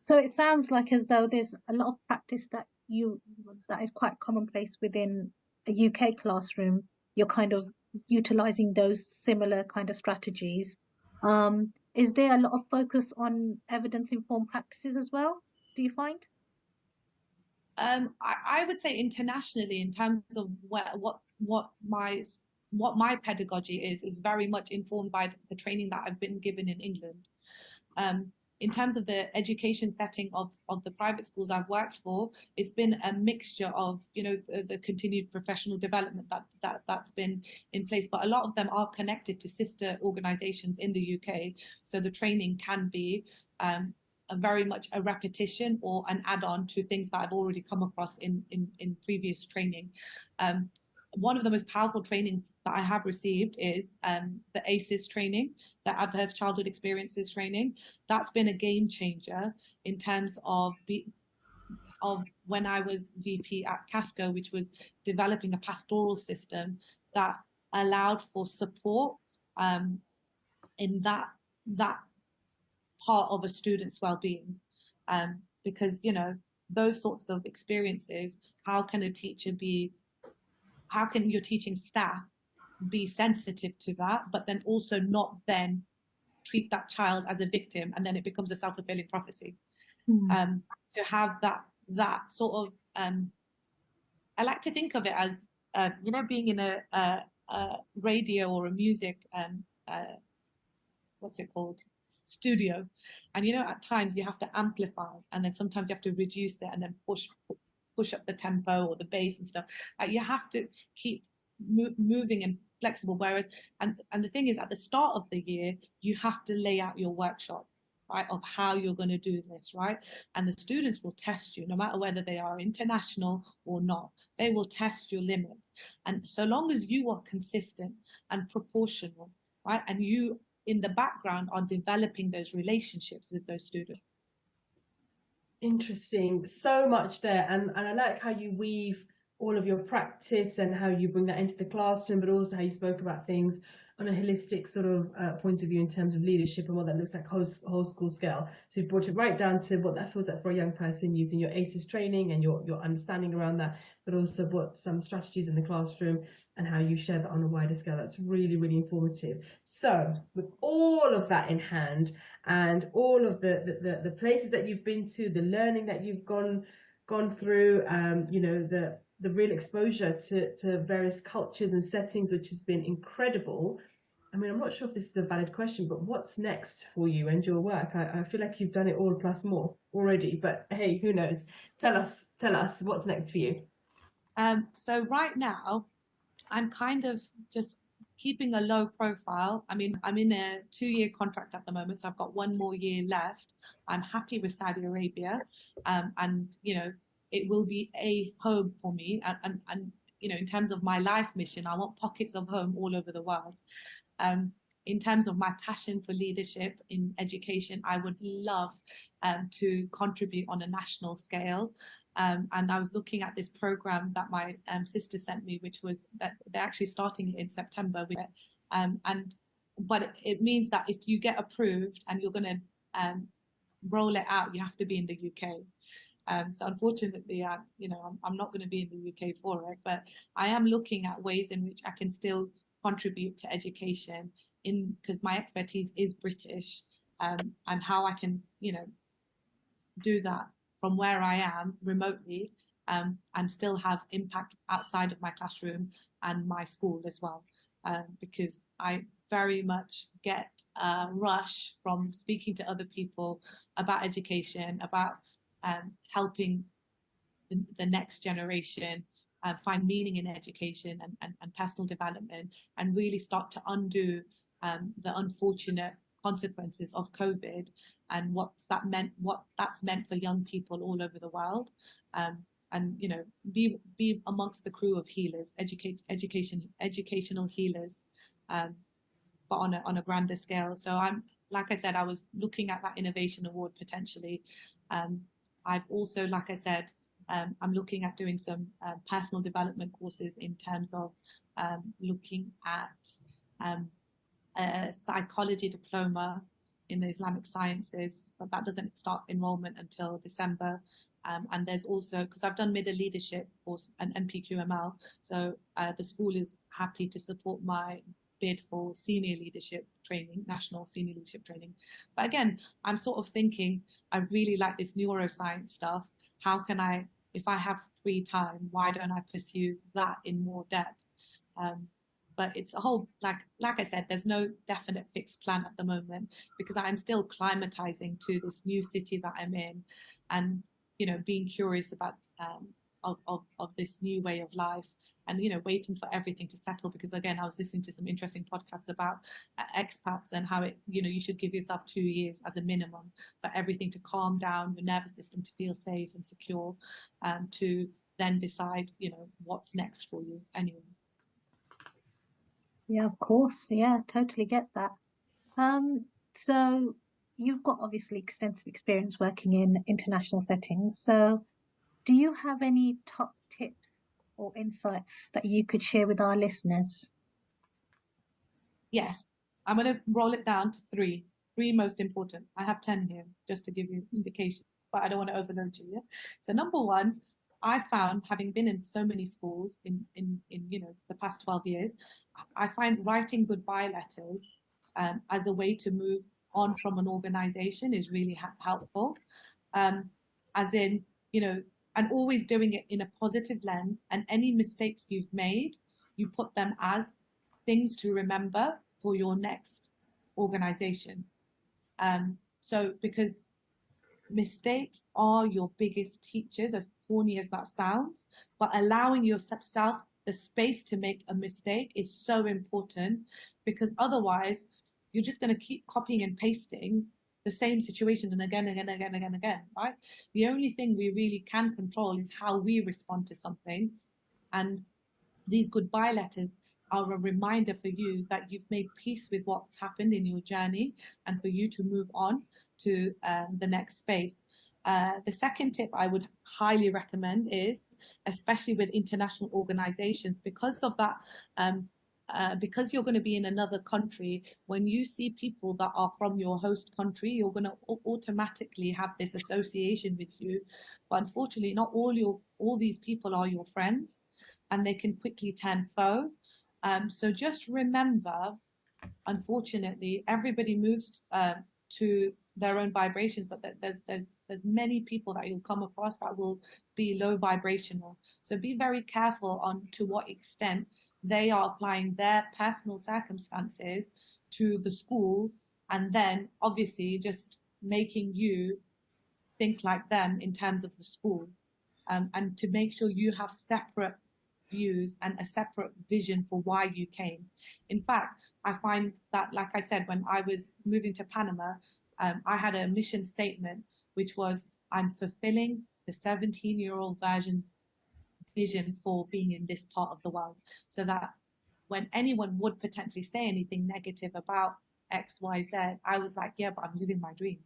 So it sounds like as though there's a lot of practice that is quite commonplace within a UK classroom. You're kind of utilizing those similar kind of strategies. Is there a lot of focus on evidence-informed practices as well, do you find? I would say internationally, in terms of what my pedagogy is very much informed by the training that I've been given in England. In terms of the education setting of the private schools I've worked for, it's been a mixture of, the continued professional development that's been in place. But a lot of them are connected to sister organizations in the UK. So the training can be very much a repetition or an add-on to things that I've already come across in previous training. One of the most powerful trainings that I have received is the ACEs training, the Adverse Childhood Experiences training. That's been a game changer in terms of when I was VP at Casco, which was developing a pastoral system that allowed for support in that part of a student's well-being, because those sorts of experiences, how can your teaching staff be sensitive to that, but then also not then treat that child as a victim, and then it becomes a self-fulfilling prophecy. To have that sort of I like to think of it as being in a radio or a music what's it called, studio, and at times you have to amplify, and then sometimes you have to reduce it, and then push up the tempo or the bass and stuff. You have to keep moving and flexible. Whereas, and the thing is, at the start of the year, you have to lay out your workshop, right, of how you're going to do this, right? And the students will test you, no matter whether they are international or not. They will test your limits. And so long as you are consistent and proportional, right, and you in the background are developing those relationships with those students. Interesting. So much there. And I like how you weave all of your practice and how you bring that into the classroom, but also how you spoke about things on a holistic sort of point of view in terms of leadership and what that looks like whole school scale. So you brought it right down to what that feels like for a young person using your ACEs training and your understanding around that, but also what some strategies in the classroom and how you share that on a wider scale. That's really, really informative. So with all of that in hand and all of the places that you've been to, the learning that you've gone through, the real exposure to various cultures and settings, which has been incredible. I mean, I'm not sure if this is a valid question, but what's next for you and your work? I feel like you've done it all plus more already, but hey, who knows? Tell us what's next for you. So right now, I'm kind of just keeping a low profile. I mean, I'm in a 2-year contract at the moment, so I've got 1 more year left. I'm happy with Saudi Arabia, and it will be a home for me. And in terms of my life mission, I want pockets of home all over the world. In terms of my passion for leadership in education, I would love to contribute on a national scale. And I was looking at this program that my sister sent me, which was that they're actually starting it in September. But it means that if you get approved and you're going to roll it out, you have to be in the UK. So unfortunately, I'm not going to be in the UK for it, but I am looking at ways in which I can still contribute to education because my expertise is British, and how I can, do that from where I am remotely, and still have impact outside of my classroom and my school as well, because I very much get a rush from speaking to other people about education, about helping the next generation find meaning in education and personal development, and really start to undo the unfortunate consequences of COVID and what that's meant for young people all over the world, and be amongst the crew of healers, educational healers, but on a grander scale. So I'm, like I said, I was looking at that innovation award potentially. I've also, like I said, I'm looking at doing some personal development courses in terms of looking at a psychology diploma in the Islamic sciences, but that doesn't start enrollment until December. And there's also, because I've done middle leadership course and NPQML, so the school is happy to support my bid for senior leadership training, national senior leadership training. But again, I'm sort of thinking, I really like this neuroscience stuff. How can I, if I have free time, why don't I pursue that in more depth? But it's a whole, like I said, there's no definite fixed plan at the moment, because I'm still climatizing to this new city that I'm in, and being curious about of this new way of life, and waiting for everything to settle. Because again, I was listening to some interesting podcasts about expats and how you should give yourself 2 years as a minimum for everything to calm down, your nervous system to feel safe and secure, to then decide what's next for you anyway. Yeah, of course. Yeah, totally get that. So you've got obviously extensive experience working in international settings. So do you have any top tips or insights that you could share with our listeners? Yes, I'm going to roll it down to three most important. I have 10 here just to give you indication, but I don't want to overload you. Yeah? So number one, I found, having been in so many schools in the past 12 years, I find writing goodbye letters as a way to move on from an organization is really helpful. As in, and always doing it in a positive lens, and any mistakes you've made, you put them as things to remember for your next organization. So because mistakes are your biggest teachers, as corny as that sounds, but allowing yourself the space to make a mistake is so important, because otherwise you're just going to keep copying and pasting the same situation and again, right? The only thing we really can control is how we respond to something. And these goodbye letters are a reminder for you that you've made peace with what's happened in your journey, and for you to move on to the next space. The second tip I would highly recommend is, especially with international organizations, because of that, because you're going to be in another country, when you see people that are from your host country, you're going to automatically have this association with you. But unfortunately, not all these people are your friends, and they can quickly turn foe. So just remember, unfortunately, everybody moves to their own vibrations, but there's many people that you'll come across that will be low vibrational. So be very careful on to what extent they are applying their personal circumstances to the school, and then obviously just making you think like them in terms of the school, and to make sure you have separate views and a separate vision for why you came. In fact, I find that, like I said, when I was moving to Panama, I had a mission statement, which was, I'm fulfilling the 17-year-old version's vision for being in this part of the world. So that when anyone would potentially say anything negative about X, Y, Z, I was like, yeah, but I'm living my dream,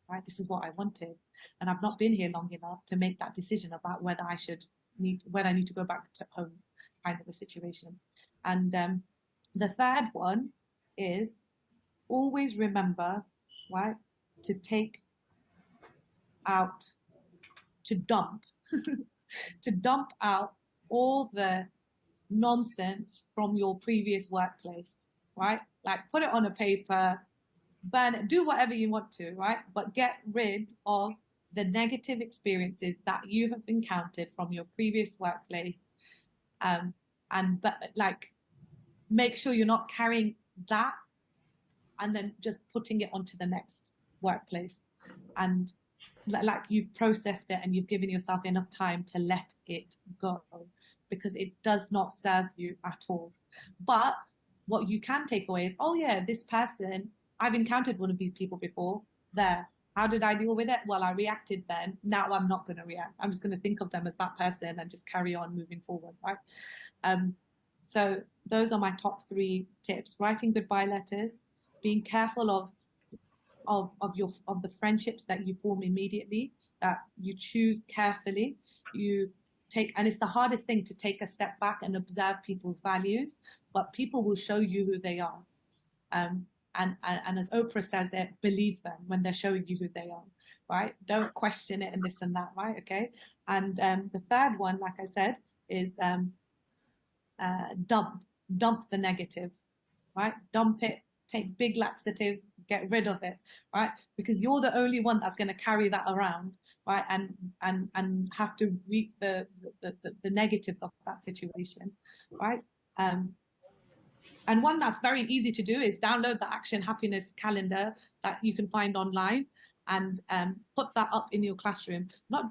right? This is what I wanted. And I've not been here long enough to make that decision about whether I need to go back to home, kind of a situation. And the third one is always remember, right, to take out, to dump, to dump out all the nonsense from your previous workplace, right? Like put it on a paper, burn it, do whatever you want to, right? But get rid of the negative experiences that you have encountered from your previous workplace, but like make sure you're not carrying that and then just putting it onto the next workplace, and like you've processed it and you've given yourself enough time to let it go, because it does not serve you at all. But what you can take away is, oh yeah, this person, I've encountered one of these people before. There, how did I deal with it? Well, I reacted then. Now I'm not going to react. I'm just going to think of them as that person and just carry on moving forward, right? So those are my top 3 tips: writing goodbye letters, being careful of the friendships that you form immediately, that you choose carefully. You take, and it's the hardest thing, to take a step back and observe people's values, but people will show you who they are. And as Oprah says it, believe them when they're showing you who they are, right? Don't question it and this and that, right? Okay. And the third one, like I said, is dump the negative, right? Dump it. Take big laxatives, get rid of it, right? Because you're the only one that's going to carry that around, right? And have to reap the negatives of that situation, right? And one that's very easy to do is download the Action Happiness calendar that you can find online, and put that up in your classroom.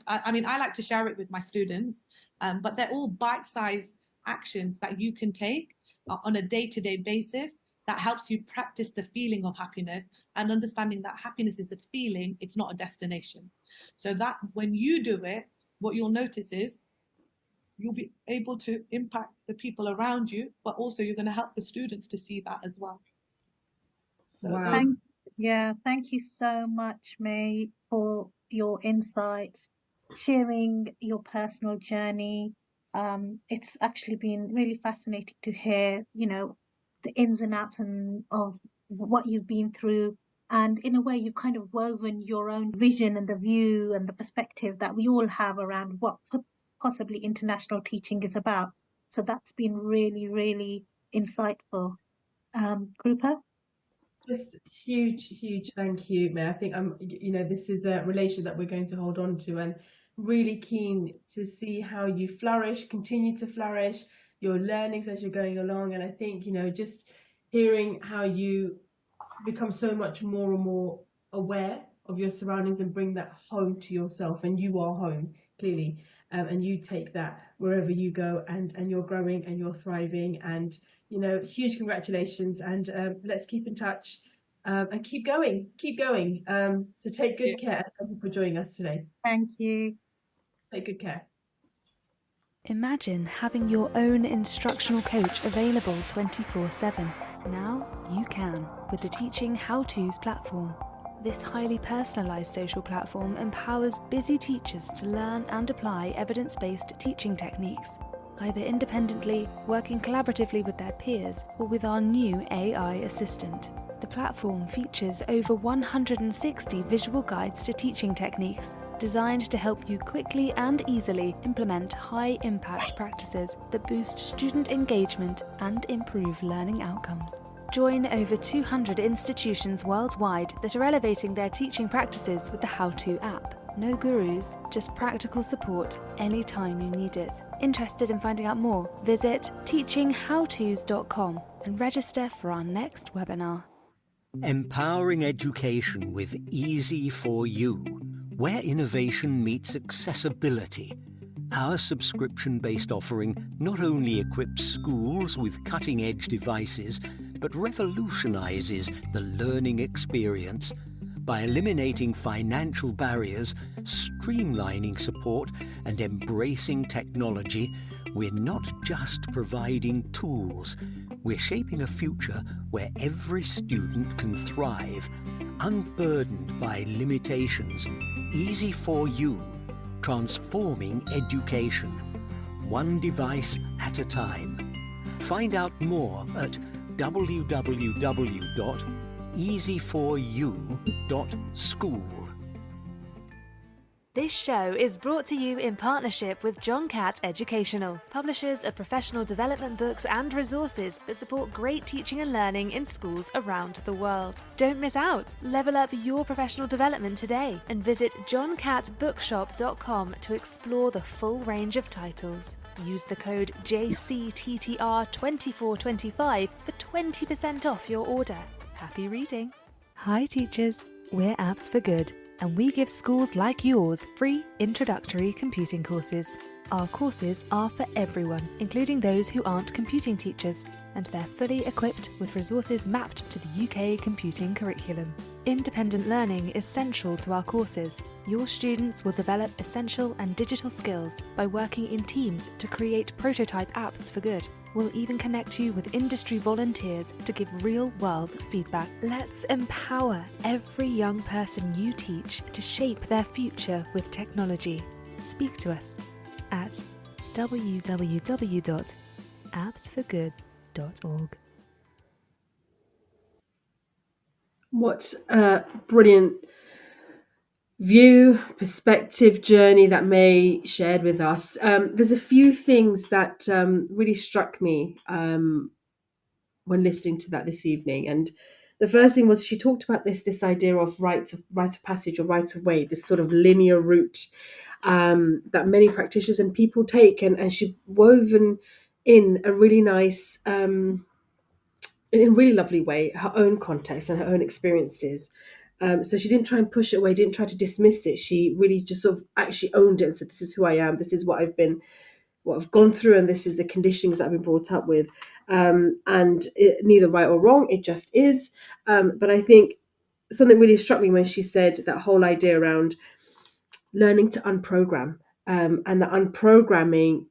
I mean, I like to share it with my students, but they're all bite-sized actions that you can take on a day-to-day basis that helps you practice the feeling of happiness, and understanding that happiness is a feeling, it's not a destination. So that when you do it, what you'll notice is you'll be able to impact the people around you, but also you're going to help the students to see that as well. So Wow. Thank you so much, May, for your insights, sharing your personal journey. It's actually been really fascinating to hear, the ins and outs of what you've been through. And in a way, you've kind of woven your own vision and the view and the perspective that we all have around what possibly international teaching is about. So that's been really, really insightful. Krupa? Just huge thank you, May. I think this is a relation that we're going to hold on to, and really keen to see how you flourish, continue to flourish, your learnings as you're going along. And I think, just hearing how you become so much more and more aware of your surroundings and bring that home to yourself, and you are home, clearly, and you take that wherever you go, and you're growing and you're thriving, and huge congratulations, and let's keep in touch, and keep going. So take good care. Thank you for joining us today. Thank you. Take good care. Imagine having your own instructional coach available 24/7. Now you can with the Teaching How-Tos platform. This highly personalised social platform empowers busy teachers to learn and apply evidence-based teaching techniques, either independently, working collaboratively with their peers, or with our new AI assistant. The platform features over 160 visual guides to teaching techniques, designed to help you quickly and easily implement high-impact practices that boost student engagement and improve learning outcomes. Join over 200 institutions worldwide that are elevating their teaching practices with the How To app. No gurus, just practical support anytime you need it. Interested in finding out more? Visit teachinghowtos.com and register for our next webinar. Empowering education with Easy for You, where innovation meets accessibility. Our subscription-based offering not only equips schools with cutting-edge devices, but revolutionizes the learning experience by eliminating financial barriers, streamlining support, and embracing technology. We're not just providing tools, we're shaping a future where every student can thrive, unburdened by limitations. Easy for You, transforming education, one device at a time. Find out more at www.easyforyou.school. This show is brought to you in partnership with John Catt Educational, publishers of professional development books and resources that support great teaching and learning in schools around the world. Don't miss out. Level up your professional development today and visit johncattbookshop.com to explore the full range of titles. Use the code JCTTR2425 for 20% off your order. Happy reading. Hi teachers, we're Apps for Good, and we give schools like yours free introductory computing courses. Our courses are for everyone, including those who aren't computing teachers, and they're fully equipped with resources mapped to the UK computing curriculum. Independent learning is central to our courses. Your students will develop essential and digital skills by working in teams to create prototype apps for good. We'll even connect you with industry volunteers to give real-world feedback. Let's empower every young person you teach to shape their future with technology. Speak to us at www.appsforgood.org. What a brilliant view, perspective, journey that May shared with us. There's a few things that really struck me when listening to that this evening. And the first thing was she talked about this idea of rite of passage or right of way, this sort of linear route that many practitioners and people take. And she woven in a really nice, in a really lovely way, her own context and her own experiences. So she didn't try and push it away, didn't try to dismiss it. She really just sort of actually owned it and said, this is who I am, this is what I've gone through, and this is the conditionings that I've been brought up with. Neither right or wrong, it just is. But I think something really struck me when she said that whole idea around learning to unprogram, and the unprogramming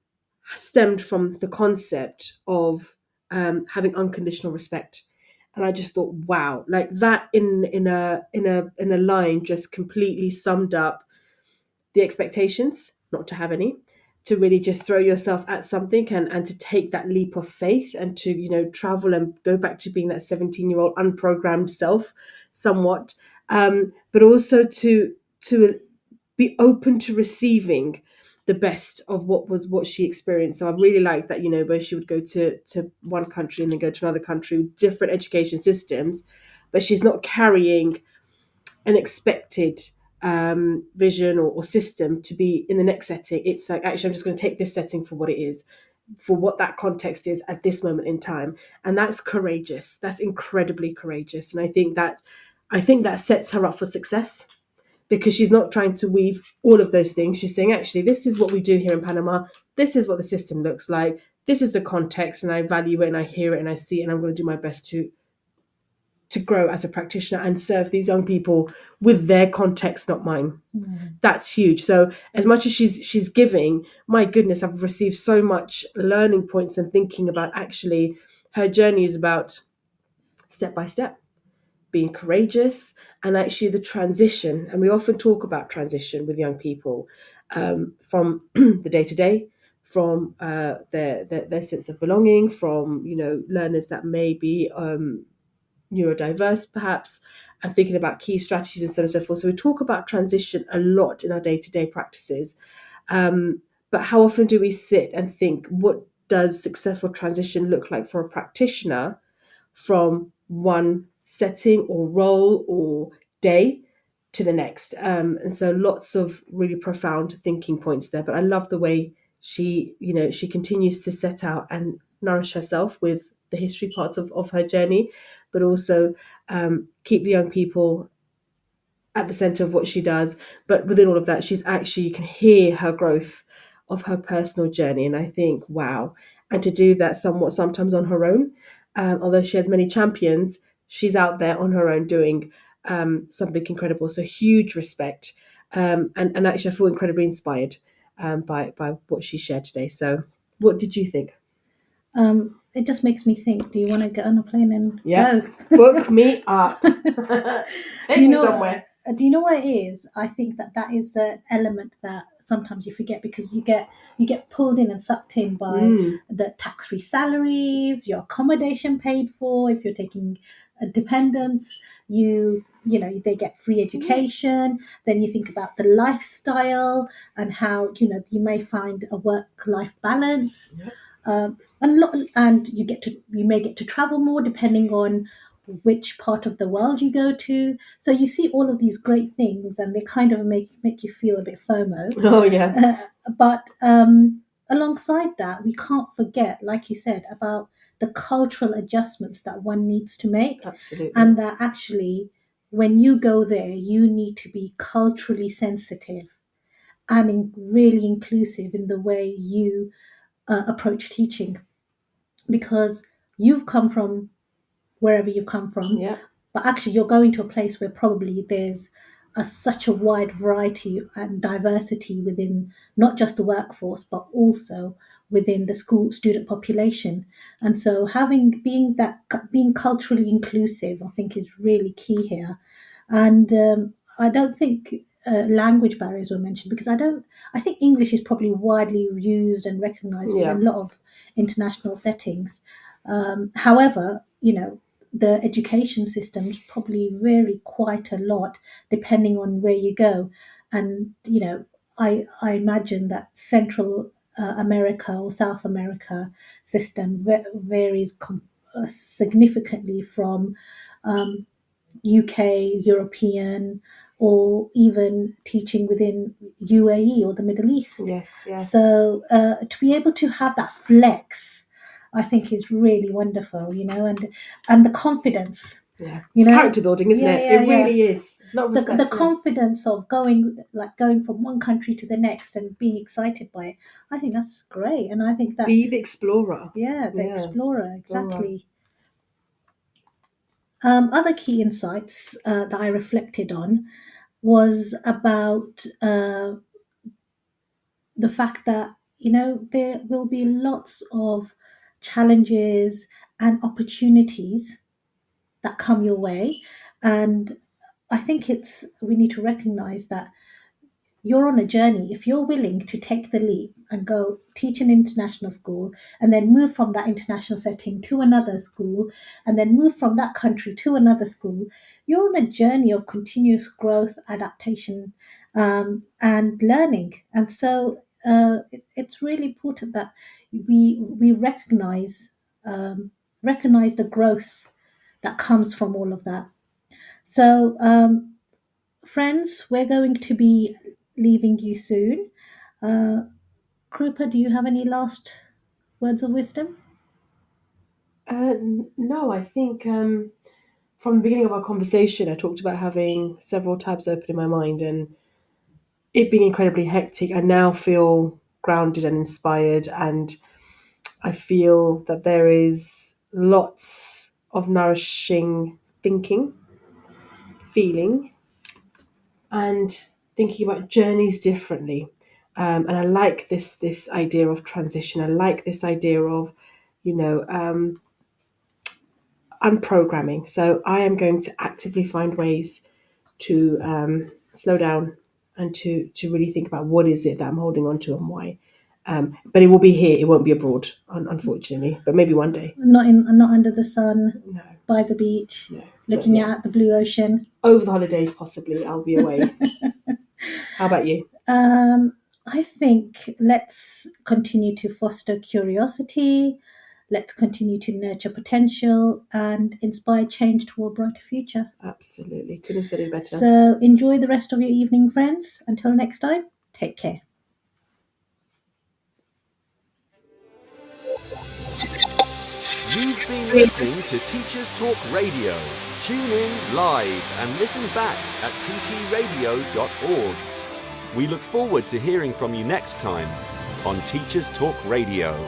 stemmed from the concept of having unconditional respect. And I just thought, wow, like that in a line just completely summed up the expectations, not to have any, to really just throw yourself at something and to take that leap of faith and to, travel and go back to being that 17-year-old unprogrammed self somewhat, but also to be open to receiving the best of what she experienced. So I really liked that, where she would go to one country and then go to another country with different education systems, but she's not carrying an expected vision or system to be in the next setting. It's like, actually, I'm just going to take this setting for what it is, for what that context is at this moment in time. And that's courageous. That's incredibly courageous. And I think that sets her up for success, because she's not trying to weave all of those things. She's saying, actually, this is what we do here in Panama. This is what the system looks like. This is the context, and I value it, and I hear it, and I see it, and I'm going to do my best to grow as a practitioner and serve these young people with their context, not mine. That's huge. So as much as she's giving, my goodness, I've received so much learning points and thinking about actually her journey is about step by step, being courageous, and actually the transition. And we often talk about transition with young people, from the day-to-day, from their sense of belonging, from learners that may be neurodiverse perhaps, and thinking about key strategies and so on and so forth. So we talk about transition a lot in our day-to-day practices, but how often do we sit and think, what does successful transition look like for a practitioner from one setting or role or day to the next. And so lots of really profound thinking points there. But I love the way she continues to set out and nourish herself with the history parts of her journey, but also keep the young people at the center of what she does. But within all of that, you can hear her growth of her personal journey. And I think, wow. And to do that sometimes on her own, although she has many champions, she's out there on her own doing something incredible. So huge respect. And actually, I feel incredibly inspired by what she shared today. So what did you think? It just makes me think, do you want to get on a plane and Yeah. go? Book me up. Take me somewhere. Do you know what it is? I think that is the element that sometimes you forget, because you get pulled in and sucked in by the tax-free salaries, your accommodation paid for. If you're taking dependents, they get free education. Then you think about the lifestyle and how you may find a work-life balance. And you may get to travel more depending on which part of the world you go to. So you see all of these great things, and they kind of make you feel a bit FOMO. Oh yeah. But alongside that, we can't forget, like you said, about the cultural adjustments that one needs to make. Absolutely. And that actually, when you go there, you need to be culturally sensitive and really inclusive in the way you approach teaching, because you've come from wherever you've come from, Yeah. but actually you're going to a place where probably there's such a wide variety and diversity within not just the workforce, but also within the school student population. And so being culturally inclusive, I think, is really key here. And I don't think language barriers were mentioned, because I think English is probably widely used and recognized in a lot of international settings. However, the education systems probably vary quite a lot depending on where you go. And I imagine that Central America or South America system varies significantly from UK, European, or even teaching within UAE or the Middle East. Yes. So to be able to have that flex, I think, is really wonderful, and the confidence. Yeah, it's character building, isn't it? It really is. The confidence of going from one country to the next and being excited by it. I think that's great, and I think that be the explorer. Yeah, the explorer, exactly. Other key insights that I reflected on was about the fact that there will be lots of challenges and opportunities that come your way, and I think we need to recognize that you're on a journey. If you're willing to take the leap and go teach an international school, and then move from that international setting to another school, and then move from that country to another school, you're on a journey of continuous growth, adaptation, and learning. And so it's really important that we recognize the growth that comes from all of that. So friends, we're going to be leaving you soon. Krupa, do you have any last words of wisdom? No, I think from the beginning of our conversation, I talked about having several tabs open in my mind and it being incredibly hectic. I now feel grounded and inspired, and I feel that there is lots of nourishing thinking, feeling, and thinking about journeys differently. And I like this idea of transition. I like this idea of, unprogramming. So I am going to actively find ways to slow down and to really think about what is it that I'm holding on to and why. But it will be here. It won't be abroad, unfortunately. But maybe one day. Not under the sun. No. By the beach. No. Looking out at the blue ocean. Over the holidays, possibly, I'll be away. How about you? I think let's continue to foster curiosity, Let's continue to nurture potential and inspire change toward a brighter future. Absolutely. Couldn't have said it better. So enjoy the rest of your evening, friends. Until next time, take care. You've been listening to Teachers Talk Radio. Tune in live and listen back at ttradio.org. We look forward to hearing from you next time on Teachers Talk Radio.